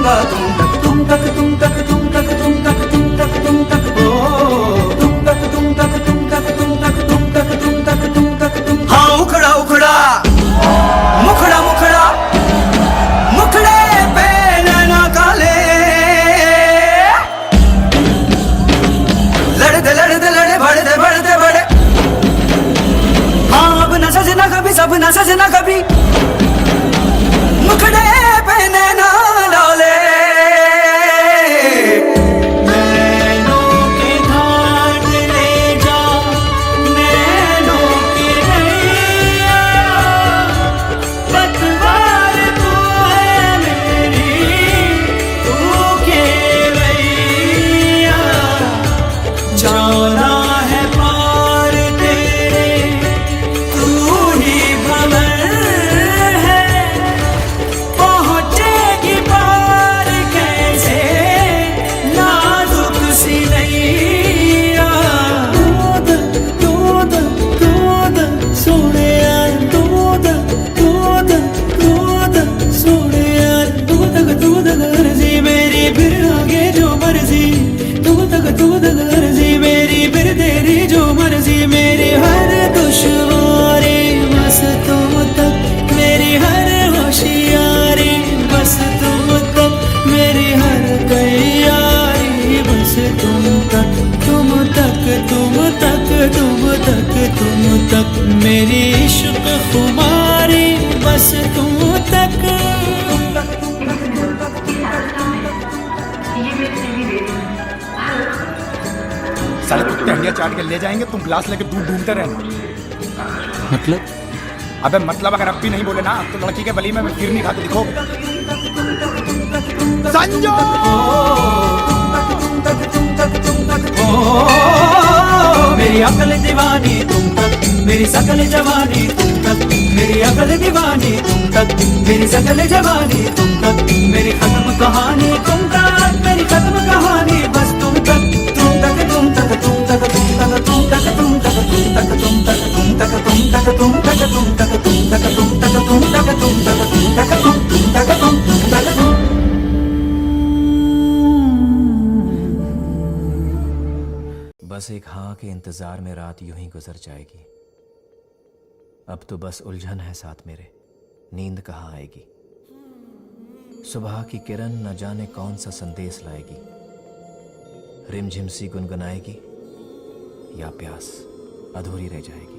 बा तुम तक तुम तक तुम तक तुम तक तुम तक तुम तक ओ तुम तक तुम तक तुम तक तुम तक तुम तक तुम तक तुम तक तुम हाँ उखड़ा उखड़ा मुखड़ा मुखड़ा मुखड़े पे नैना काले लड़ते लड़ते लड़े बढ़ते बढ़ते बढ़े हाँ अब न सजना कभी सब न सजना कभी मुखड़े पे नैना डाले नैनों के घाट ले जा नैनों की नैया पतवार तू है मेरी तू के रैया जाना है पार तेरे तू ही भंवर है पहुंचेगी पार कैसे नाजुक सी नैया दूध सोने यार दूध सोने यार दूध अर्जी मेरी फिर आगे जो मर्जी दूध अर्जी मेरी फिर तेरी जो मर्जी मेरी हर दुश्वारी बस तुम तक मेरी हर होशियारी बस तुम तक मेरी हर तैयारी बस तुम तक तुम तक तुम तक तुम तक तुम तक मेरी इश्क खुमारी बस तुम तक साले कुत्ते हंडिया चाट के ले जाएंगे, तुम गिलास लेके दूध ढूंढते रहना। मतलब अबे मतलब अगर अब भी नहीं बोले ना तो लड़की के बली में मैं फिर नहीं खाते दिखो। संजो मेरी अकल दीवानी तुम तक मेरी सकल जवानी तुम तक मेरी अकल दीवानी तुम तक मेरी सकल जवानी तुम तक मेरी खत्म कहानी तुम तक मेरी खत्म कहानी बस तुम तक तुम तक तुम तक तुम तक तुम तक तुम तक तुम तक तुम तक तुम तक तुम तक तुम तक तुम तक तुम तक तुम तक तुम तक तुम तक तुम तक तुम तक तुम तक तुम बस एक हाँ के इंतजार में रात यूं ही गुजर जाएगी। अब तो बस उलझन है साथ मेरे, नींद कहाँ आएगी। सुबह की किरण न जाने कौन सा संदेश लाएगी, रिमझिम सी गुनगुनाएगी या प्यास अधूरी रह जाएगी।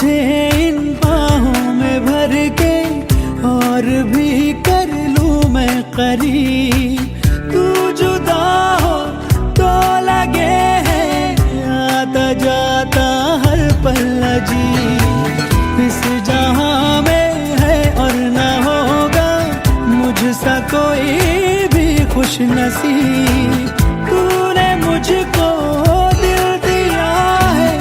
मुझे इन बाहों में भर के और भी कर लूं मैं करीब। तू जुदा हो तो लगे है आता जाता हर पल अजीब। इस जहां में है और न होगा मुझसा कोई भी खुश नसीब। तूने मुझको दिल दिया है,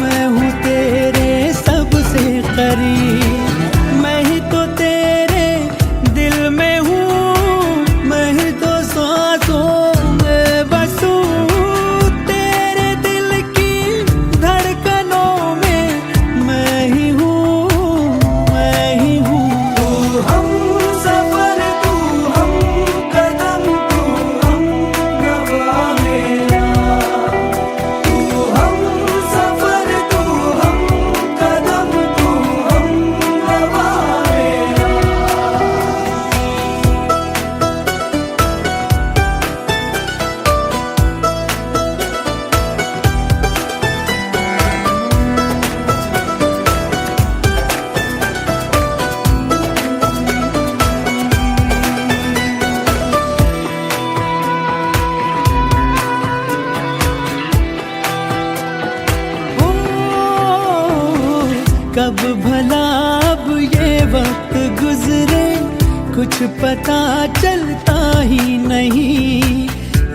मैं हूँ तेरे सबसे करीब। मैं ही तो तेरे दिल में हूँ, मैं ही तो सांसों में बसूं। तेरे दिल की धड़कनों में मैं ही हूँ, मैं ही हूँ। तू हम सफर, तू हम कदम, तू हम नवा मेरा। तू हम सफर, तू हम कदम, तू हम नवा मेरा। ओ, कब भला अब ये वक्त गुजरे कुछ पता चलता ही नहीं।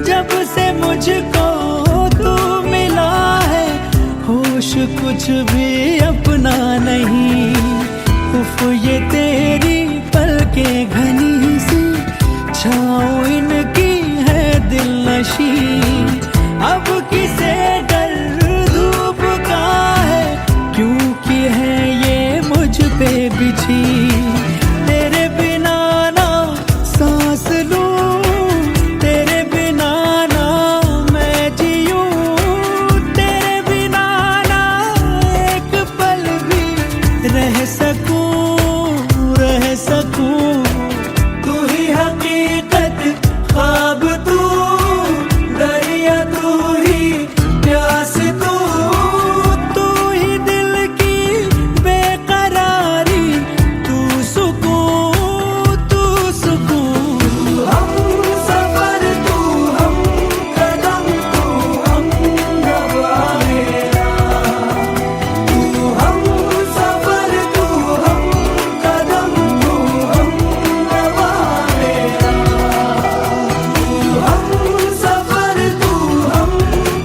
जब से मुझको तू मिला है होश कुछ भी अपना नहीं। उफ ये तेरी पलकें घनी सी छाँव इनकी है दिल नशी। अब किसे डर धूप का है, क्योंकि है ये मुझ पे बिछी। तेरे बिना ना सांस लूं, तेरे बिना ना मैं जीऊं। तेरे बिना ना एक पल भी रह सकूं, रह सकूं। तू ही हकीकत, ख्वाब तू, दरिया तू ही, प्यास तू। तू ही दिल की बेकरारी, तू सुकून, तू सुकून। तू हम सफर, तू हम कदम, तू हम नवा मेरा। तू हम सफर, तू हम कदम, तू हम नवा मेरा। तू हम सफर, तू हम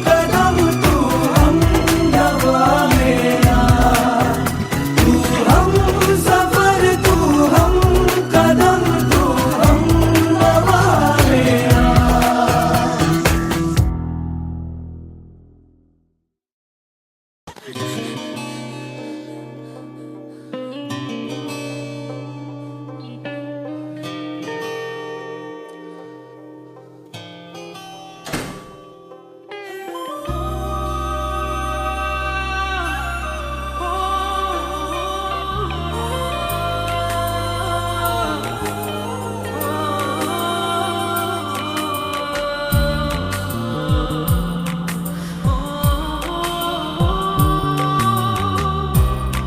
कदम, तू हम नवा मेरा। तू हम सफर, तू हम कदम, तू हम नवा मेरा।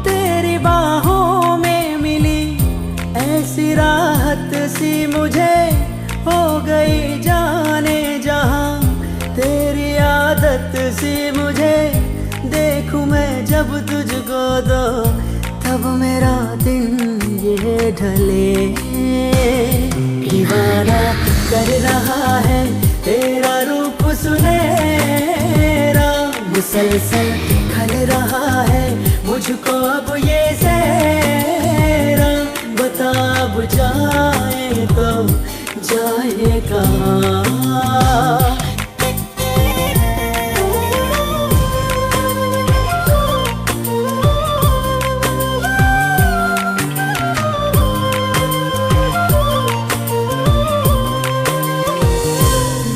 तेरी बाहों में मिली ऐसी राहत सी मुझे, हो गई जाने जहां तेरी आदत सी मुझे। देखूं मैं जब तुझको तो तब मेरा दिन ये ढले। दीवाना कर रहा है तेरा रूप सुनहरा, मुसलसल खल रहा है मुझको अब ये सहरा। बता अब जाए तो जाए कहाँ।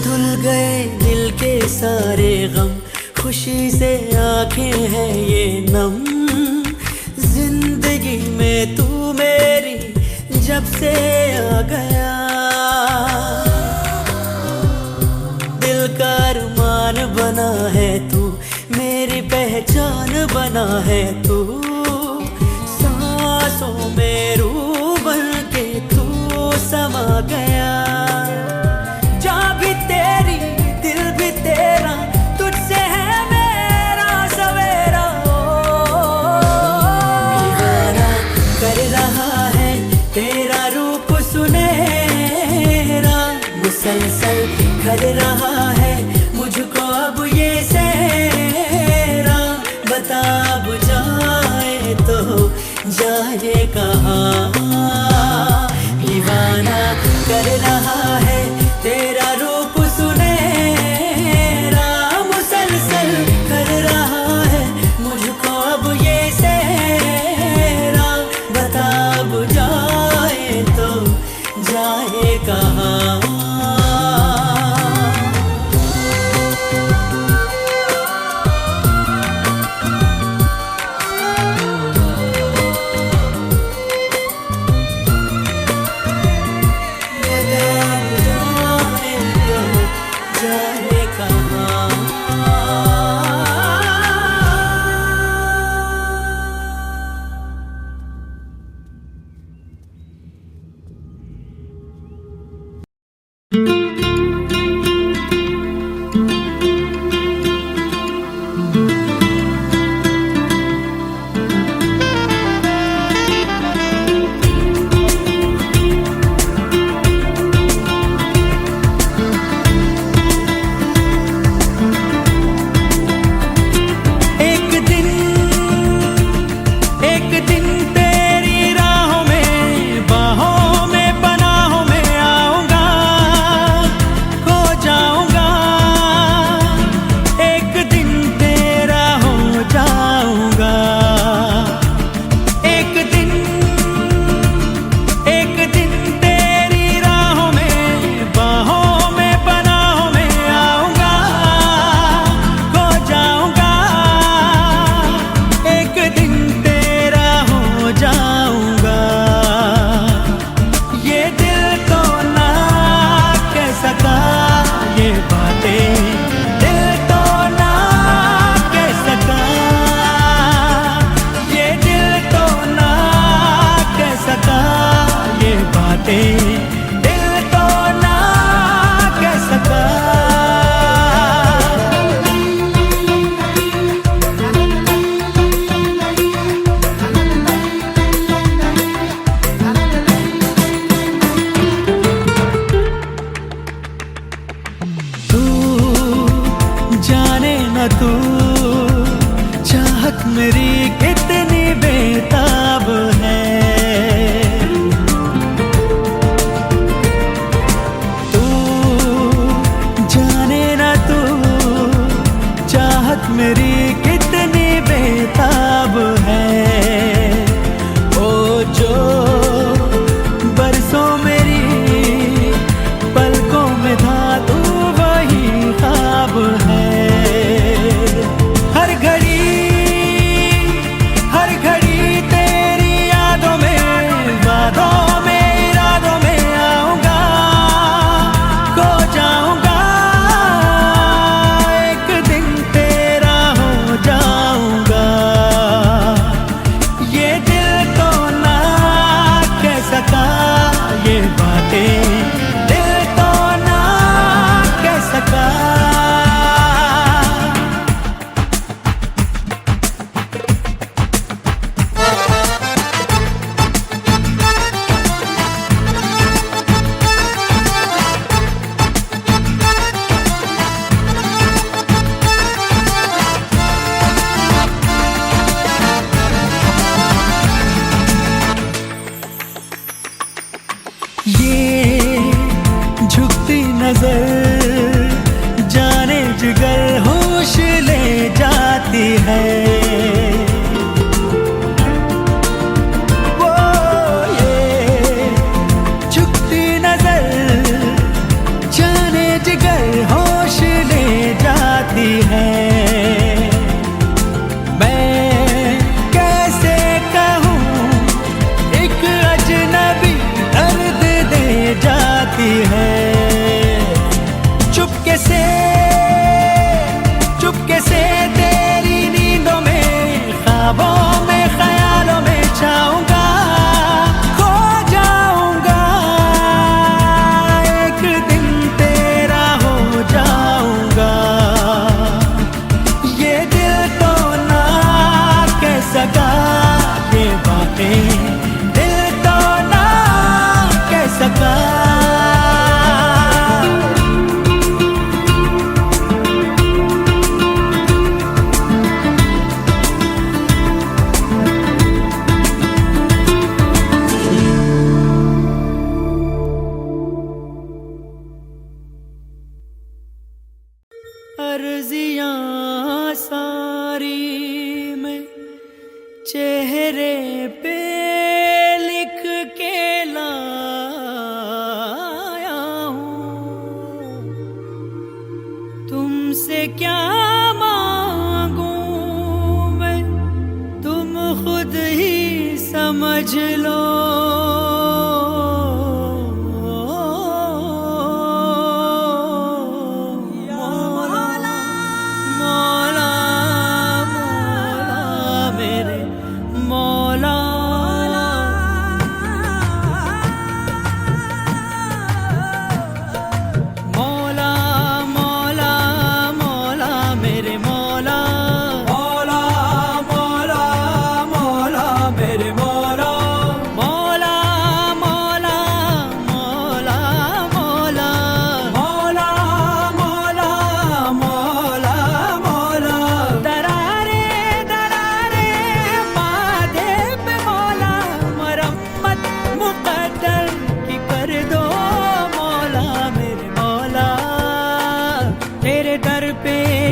धुल गए दिल के सारे गम, खुशी से आंखें हैं ये नम। जिंदगी में तू मेरी जब से आ गया, दिल का अरमान बना है तू, मेरी पहचान बना है तू। सांसों में रूह बन के तू समा गया। जा भी तेरी दिल भी तेरा, तुझसे है मेरा सवेरा। दीवाना कर रहा है तेरा रूप सुनहरा, मुसलसल कर रहा है मुझको अब ये सहरा। बता बुझाए तो जाए कहाँ, दीवाना कर रहा है तेरा रूप सुनहरा, मुसलसल कर रहा है मुझको अब ये सहरा। बता बुझाए तो जाए कहाँ। तू चाहत मेरी कितनी बेताब है। तू जाने ना तू चाहत मेरी कितनी बेताब है। ओ जो बरसों मेरी पलकों में था तू वही ख्वाब है। हर घड़ी तेरी यादों में वादों में इरादों में आऊंगा, खो जाऊंगा। एक दिन तेरा हो गलियां सारी मैं चेहरे पे लिख के लाया हूँ। तुमसे क्या मांगूं मैं, तुम खुद ही समझ लो।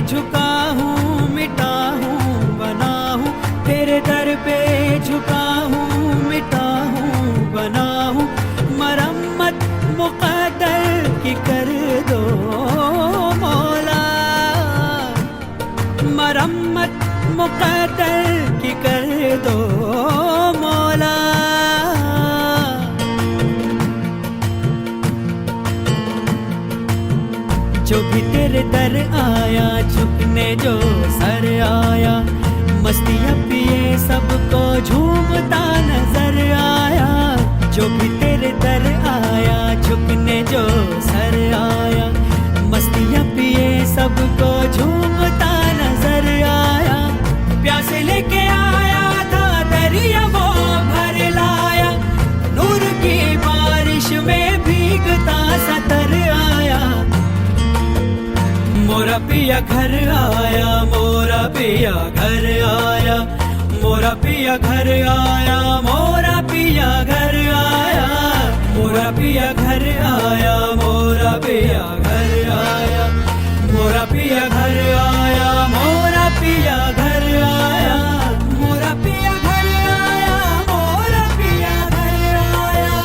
झुका हूँ मिटा हूँ बना हूँ, तेरे दर पे झुका हूँ मिटा हूँ बना हूँ। मरम्मत मुक़द्दर की कर दो मौला, मरम्मत मुक़द्दर की कर दो मौला। जो भी तेरे दर आया झुकने जो सर आया, मस्तियाँ पिए सबको झूमता नजर आया। जो भी तेरे दर आया झुकने जो सर आया, मस्तियाँ पिए सबको झूमता नजर आया। प्यासे लेके आया था दरिया वो भर लाया, नूर की बारिश में भीगता सा तर आया। मोरा पिया घर आया, मोरा पिया घर आया, मोरा पिया घर आया, मोरा पिया घर आया, मोरा पिया घर आया, मोरा पिया घर आया, मोरा पिया घर आया, मोरा पिया घर आया, मोरा पिया घर आया,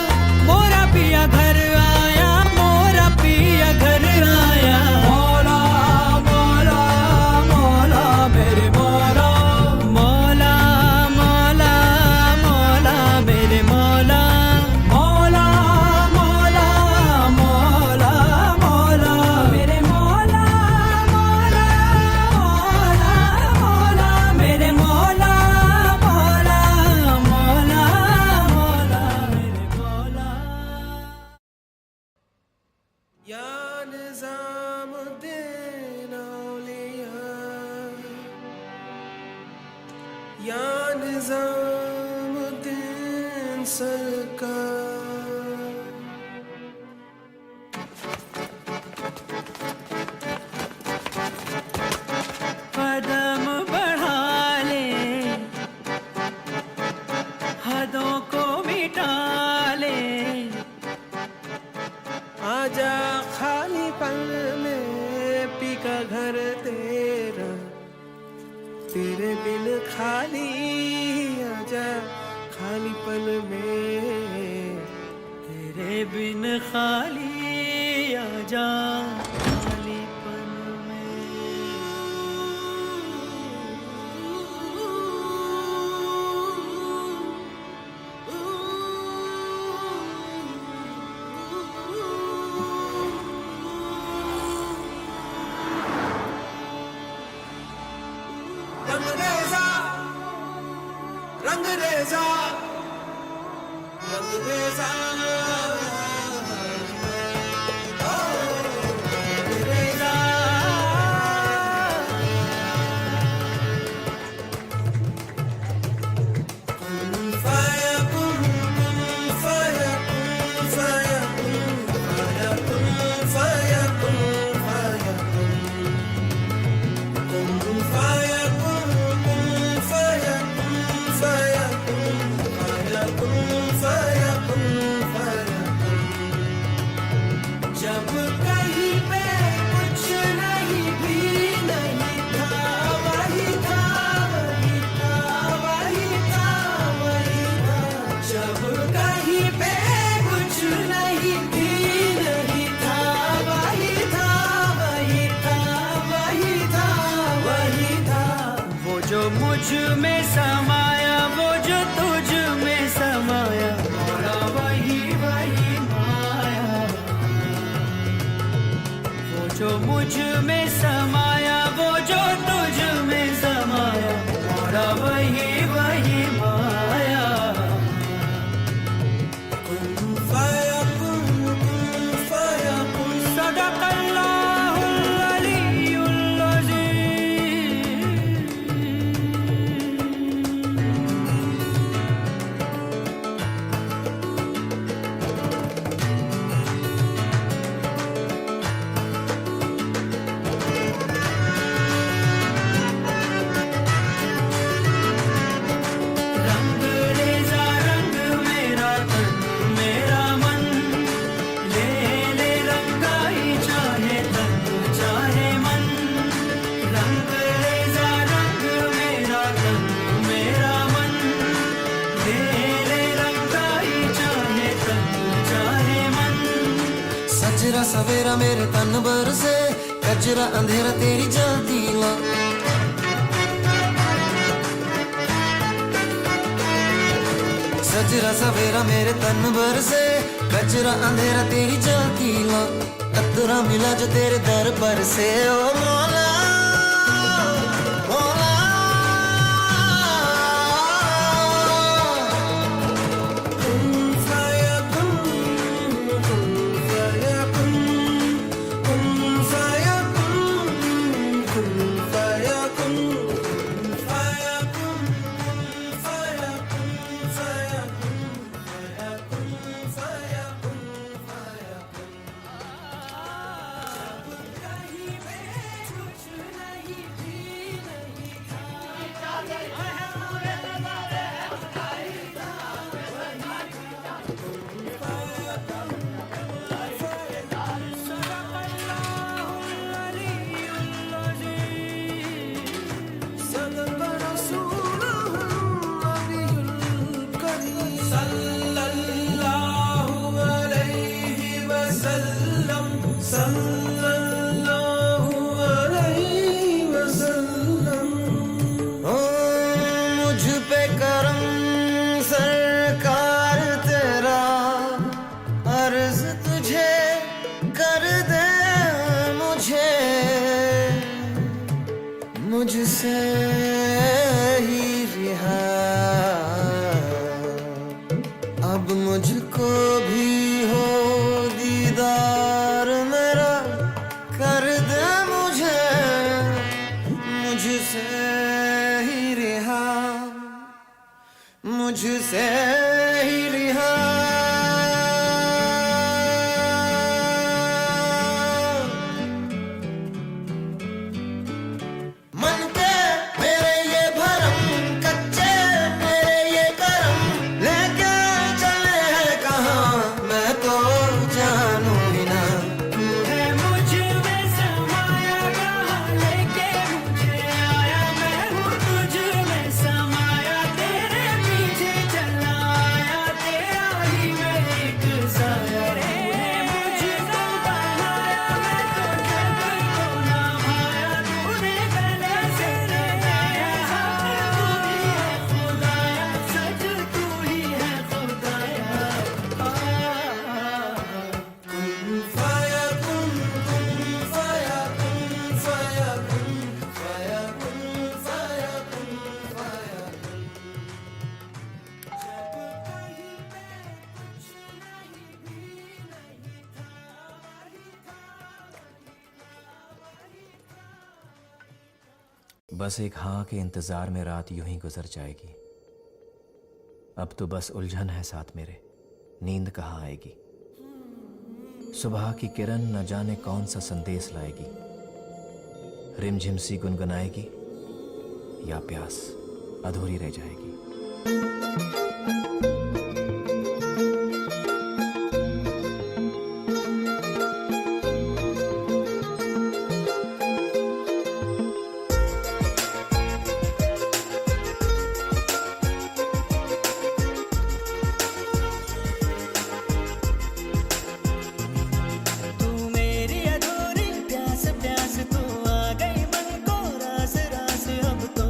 मोरा पिया घर आया, मोरा पिया घर आया, मोरा पिया घर आया। या निज़ामुद्दीन सरकार। कदम बढ़ा ले, हदों को मिटा ले, आजा खाली पल में पी का घर तेरा, तेरे बिन खाली आजा खाली पल में, तेरे बिन खाली आजा खाली पल में। रंगरेज़ा रंगरेज़ा रंगरेज़ा fire. मुझ में समाया वो जो तुझ में समाया मोरा वही वही माया वो जो मुझ में समाया वो जो तुझ में समाया मोरा वही वही माया कुन फयकुन सदक़ल्लाहुल अलीयुल अज़ीम। रंग रेजा रंग मेरा तन मेरा मन ले ले रंगाई चाहे तन चाहे मन रंग रेजा रंग मेरा तन मेरा मन ले ले रंगाई चाहे तन चाहे मन सजरा सवेरा मेरे तन भर से कजरा अंधेरा तेरी जलती ला सजरा सवेरा मेरे तन भर से कचरा अंधेरा तेरी जलती ला कतरा मिला जो तेरे दर पर से ओ मौला मौला कुन फयकुन कुन फयकुन कुन फयकुन कुन फयकुन कुन फयकुन ओ मुझ पे करम सरकार तेरा अर्ज तुझे कर दे मुझे मुझसे ही रिहा अब मुझको भी हो दीदार मेरा कर दे मुझे मुझसे ही रिहा मुझसे ही रिहा मन के मेरे ये भरम कच्चे मेरे ये करम लेके चले हैं कहाँ मैं तो जानू ही ना है मुझ में समाया कहाँ लेके मुझे आया मैं हूँ तुझ में समाया तेरे पीछे चला आया तेरा ही मैं एक साया रे मुझको बनाया मैं तो जग को ना भाया तूने गले से लगाया तू ही है खुदाया सच तू ही है खुदाया कुन फयकुन फयकुन बस एक हाँ के इंतजार में रात यूं ही गुजर जाएगी। अब तो बस उलझन है साथ मेरे, नींद कहाँ आएगी। सुबह की किरण न जाने कौन सा संदेश लाएगी, रिमझिम सी गुनगुनाएगी या प्यास अधूरी रह जाएगी। तू मेरी अधूरी प्यास प्यास तू आ गई मन को रास रास अब तो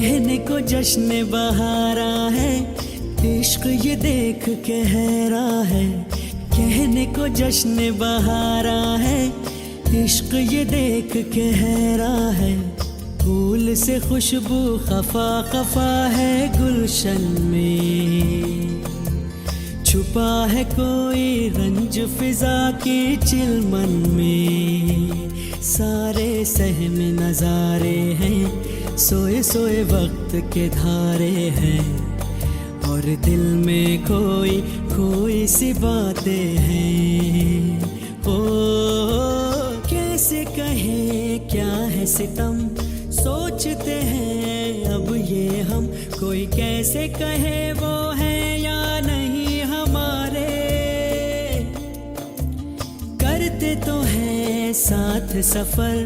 कहने को जश्न बहारा है, इश्क ये देख के हैरा है। कहने को जश्न बहारा है, इश्क ये देख के हैरा है। फूल से खुशबू खफा खफा है गुलशन में, छुपा है कोई रंज फिजा की चिलमन में। सारे सहम नजारे हैं, सोए सोए वक्त के धारे हैं, और दिल में कोई कोई सी बातें हैं। ओ कैसे कहें क्या है सितम, सोचते हैं अब ये हम। कोई कैसे कहे वो है या नहीं हमारे, करते तो हैं साथ सफर,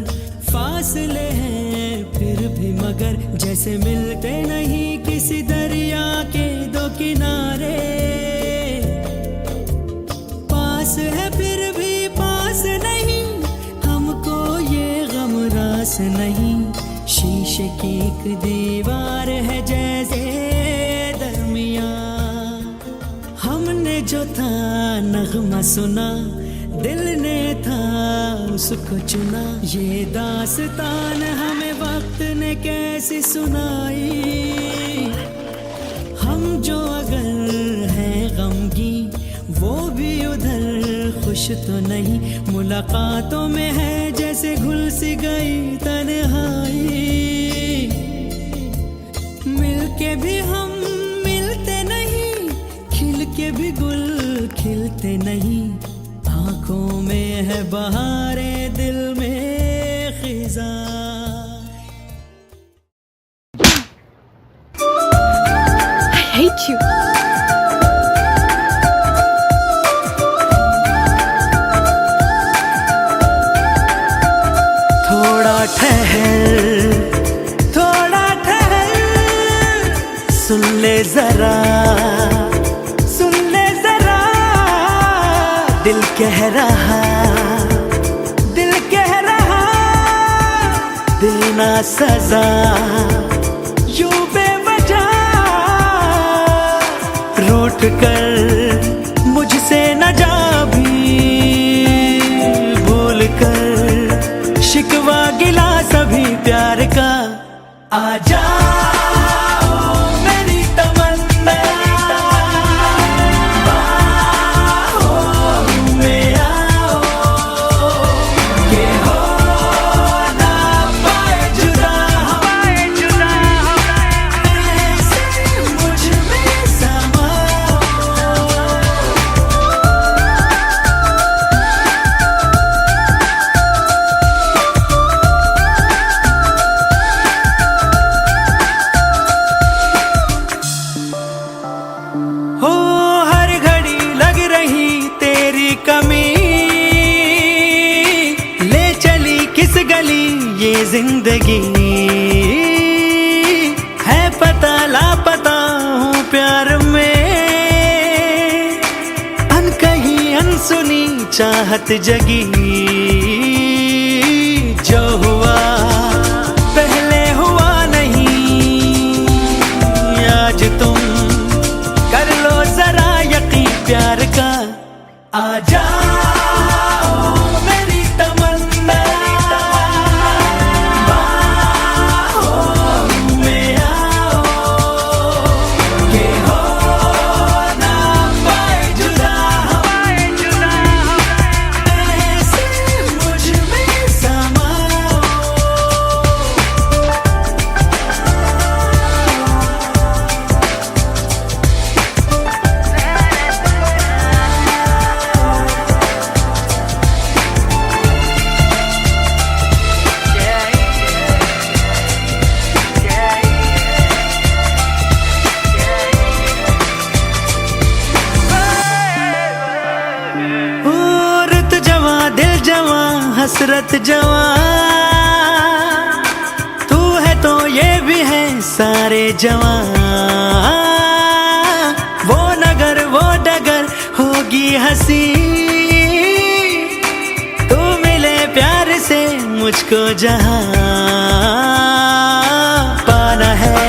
फासले हैं फिर भी मगर, जैसे मिलते नहीं किसी दरिया के दो किनारे। पास है फिर भी पास नहीं, हमको ये गम रास नहीं। शीशे की एक दीवार है जैसे दरमिया, हमने जो था नगमा सुना, दिल ने था उसको चुना। ये दास्तान हमें वक्त ने कैसी सुनाई, हम जो अगर हैं गमगी वो भी उधर खुश तो नहीं। मुलाकातों में है जैसे घुल सी गई तन्हाई, मिलके भी हम मिलते नहीं, खिल के भी गुल खिलते नहीं। आँखों में है बहारे, दिल में खिजा। I hate you. थोड़ा ठहर, थोड़ा ठहर, सुन ले जरा, सुन ले जरा। दिल कह रहा, दिल कह रहा, देना सजा यूं बेवजह। रूठ कर मुझसे न जा भी, भूल कर शिकवा गिला सभी प्यार का। आजा मेरी तमन्ना, बाहों में आओ, के हो ना पाए जुदा, ऐसे मुझ में समाओ। हो हर घड़ी लग रही तेरी कमी, ले चली किस गली ये जिंदगी। है पता लापता हूँ प्यार में, अनकही अनसुनी चाहत जगी। जो हुआ पहले हुआ नहीं, आज तुम कर लो जरा यकीन प्यार का। आजा मेरी तमन्ना, बाहों में आओ, के हो ना पाए जुदा, ऐसे मुझ में समाओ। रुत जवा दिल जवा हसरत जवा, तू है तो ये भी है सारे जवा। वो नगर वो डगर होगी हंसी, तू मिले प्यार से मुझको जहां। पाना है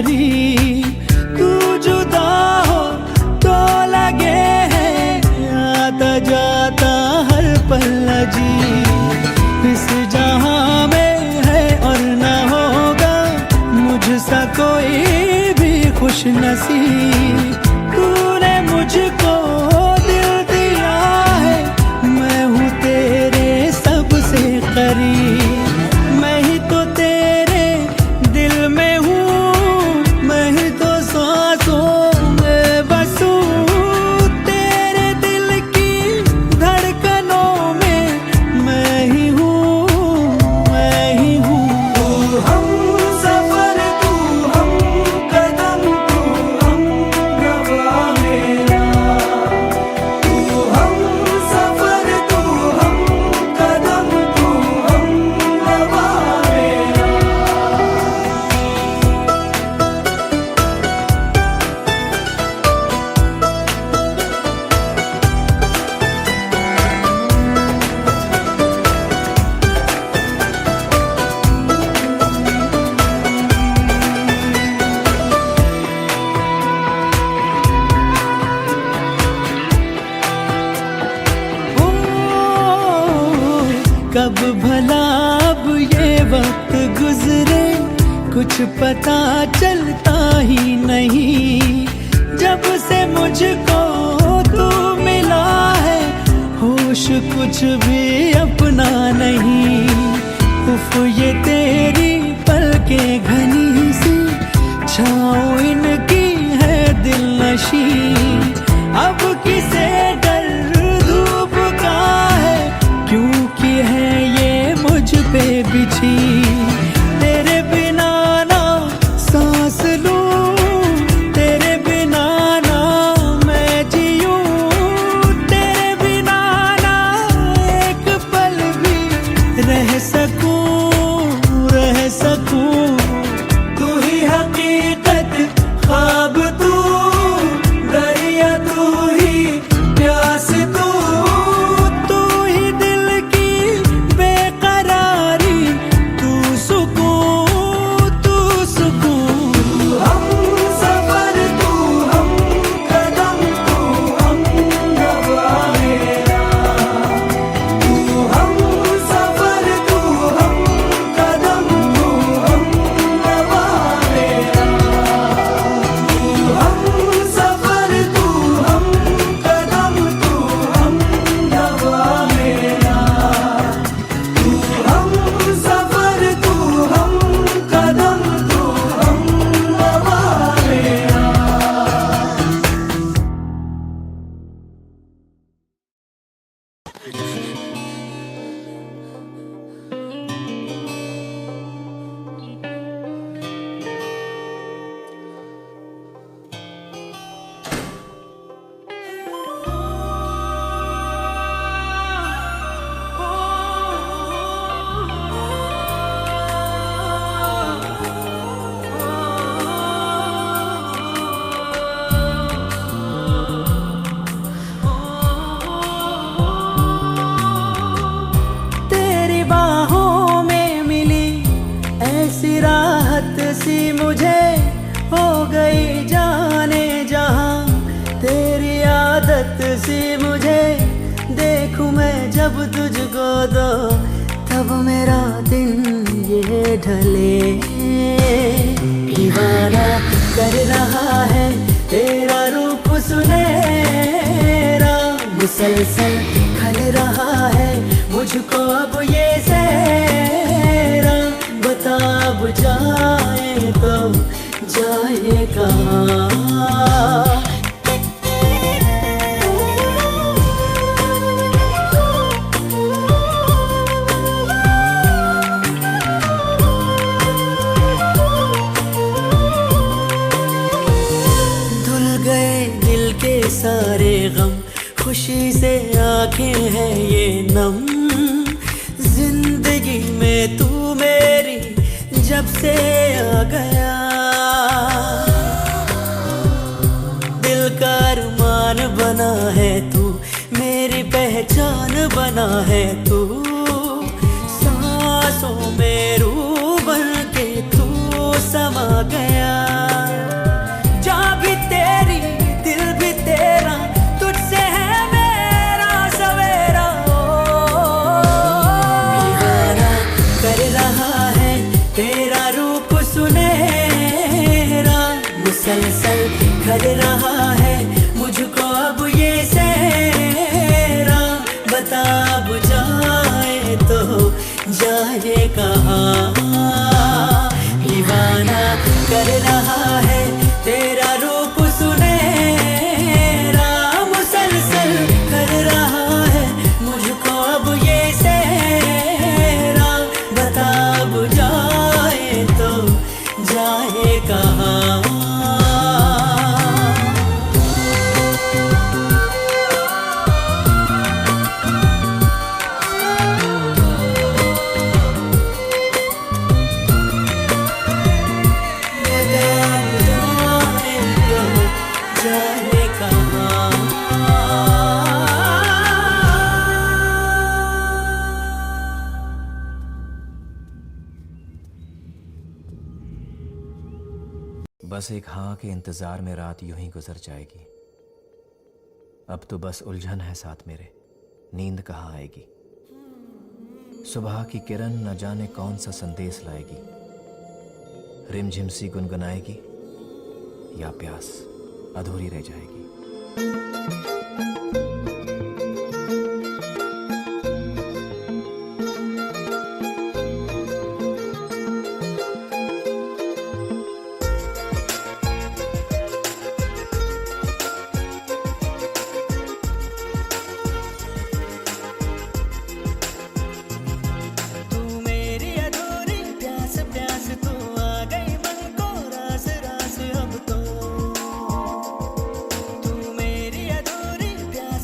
करीब, तू जुदा हो तो लगे है आता जाता हर पल अजीब। इस जहां में है और न होगा मुझसा कोई भी खुश नसीब। तूने मुझको दिल दिया है, मैं हूँ तेरे सबसे करीब। मैं ही तो तेरे दिल में हूँ, मैं ही तो सांसों में बसूं। तेरे दिल की धड़कनों में मैं ही हूँ, मैं ही हूँ। तू हम सफर, तू हम कदम, तू हम नवा मेरा। तू हम सफर, तू हम कदम, तू हम नवा मेरा। ओ, कब भला अब ये वक्त गुजरे, कुछ पता चलता ही नहीं। जब से मुझको तू मिला है, होश कुछ भी अपना नहीं। उफ ये तेरी पलकें घनी सी, छाँव इनकी है दिल नशी। अब किसे डर धूप का है, क्योंकि है ये मुझ पे बिछी। तेरे बिना ना सांस लूं, तेरे बिना ना मैं जीऊं। तेरे बिना ना एक पल भी रह सकूं, रह सकूं। तू ही हकीकत, ख्वाब तू, दरिया तू ही, प्यास तू। तू ही दिल की बेकरारी, तू सुकून, तू सुकून। तू हम सफर, तू हम कदम, तू हम नवा मेरा। तू हम सफर, तू हम कदम, तू हम नवा मेरा। तू हम सफर, तू हम कदम, तू हम नवा मेरा। तू हम सफर, तू हम कदम, तू हम नवा मेरा। तेरी बाहों में मिली ऐसी राहत सी, मुझे हो गई जाने जहां। तेरी आदत सी मुझे देखूं मैं जब तुझको दो, तब मेरा दिन ये ढले। दीवाना कर रहा है तेरा रूप सुनहरा, मुसलसल खल रहा है मुझको अब ये सहरा। बता अब जाए तो जाए कहाँ। धुल गए दिल के सारे गम, खुशी से आंखें हैं ये नम। जिंदगी में तू मेरी जब से आ गया, दिल का अरमान बना है तू, मेरी पहचान बना है तू। सांसों में रूह बन के तू समा गया। मुसलसल कर रहा है मुझको अब ये सेहरा। बता अब जाए तो जाए कहाँ, दीवाना कर रहा है तेरा रूप सुनहरा। मुसलसल कर रहा है मुझको अब ये सेहरा। बता अब जाए तो जाए कहाँ। बस एक हाँ के इंतजार में रात यूं ही गुजर जाएगी। अब तो बस उलझन है साथ मेरे, नींद कहाँ आएगी। सुबह की किरण न जाने कौन सा संदेश लाएगी। रिमझिम सी गुनगुनाएगी या प्यास अधूरी रह जाएगी। तू मेरी अधूरी प्यास प्यास तू आ गई मन को रास रास अब तो। तू मेरी अधूरी प्यास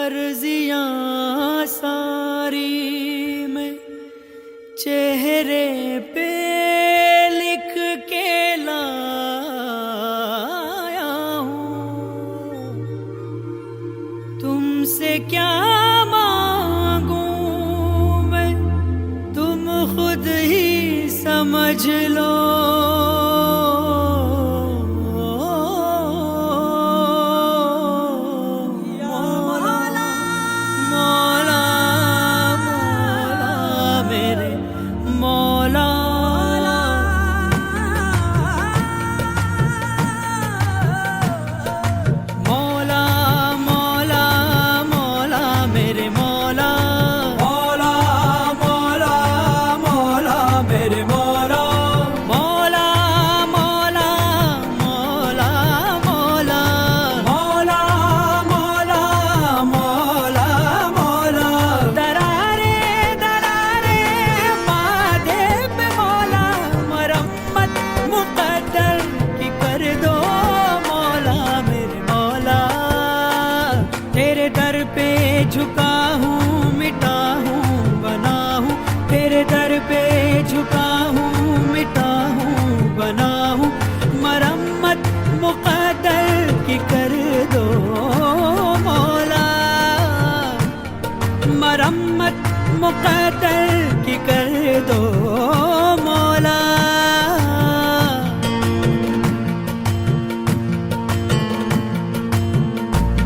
अर्जियां सारी मैं चेहरे पे लिख के लाया हूँ। तुमसे क्या मांगूं मैं, तुम खुद ही समझ लो। झुका हूँ, मिटा हूँ, बना हूँ, तेरे दर पे झुका हूँ, मिटा हूँ, बना हूँ। मरम्मत मुक़द्दर की कर दो मौला, मरम्मत मुक़द्दर की कर दो मौला।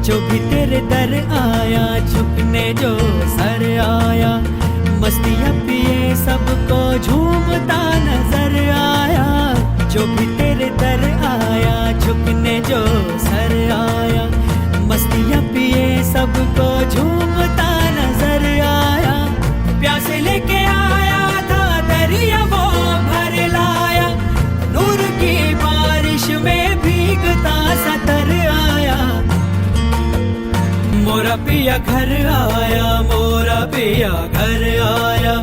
जो भी तेरे दर आया, झुकने जो सर आया, मस्तियाँ पिए सबको झूमता नजर आया। जो भी तेरे दर आया, झुकने जो सर आया, मस्तियाँ पिए सबको झूमता नजर आया। प्यासे लेके आया था दरिया वो भर लाया, नूर की बारिश में भीगता सा तर आया। मोरा पिया घर आया, मोरा पिया घर आया,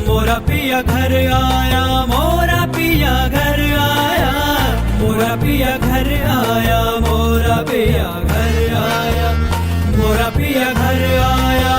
मोरा पिया घर आया, मोरा पिया घर आया, मोरा पिया घर आया, मोरा पिया घर आया, मोरा पिया घर आया।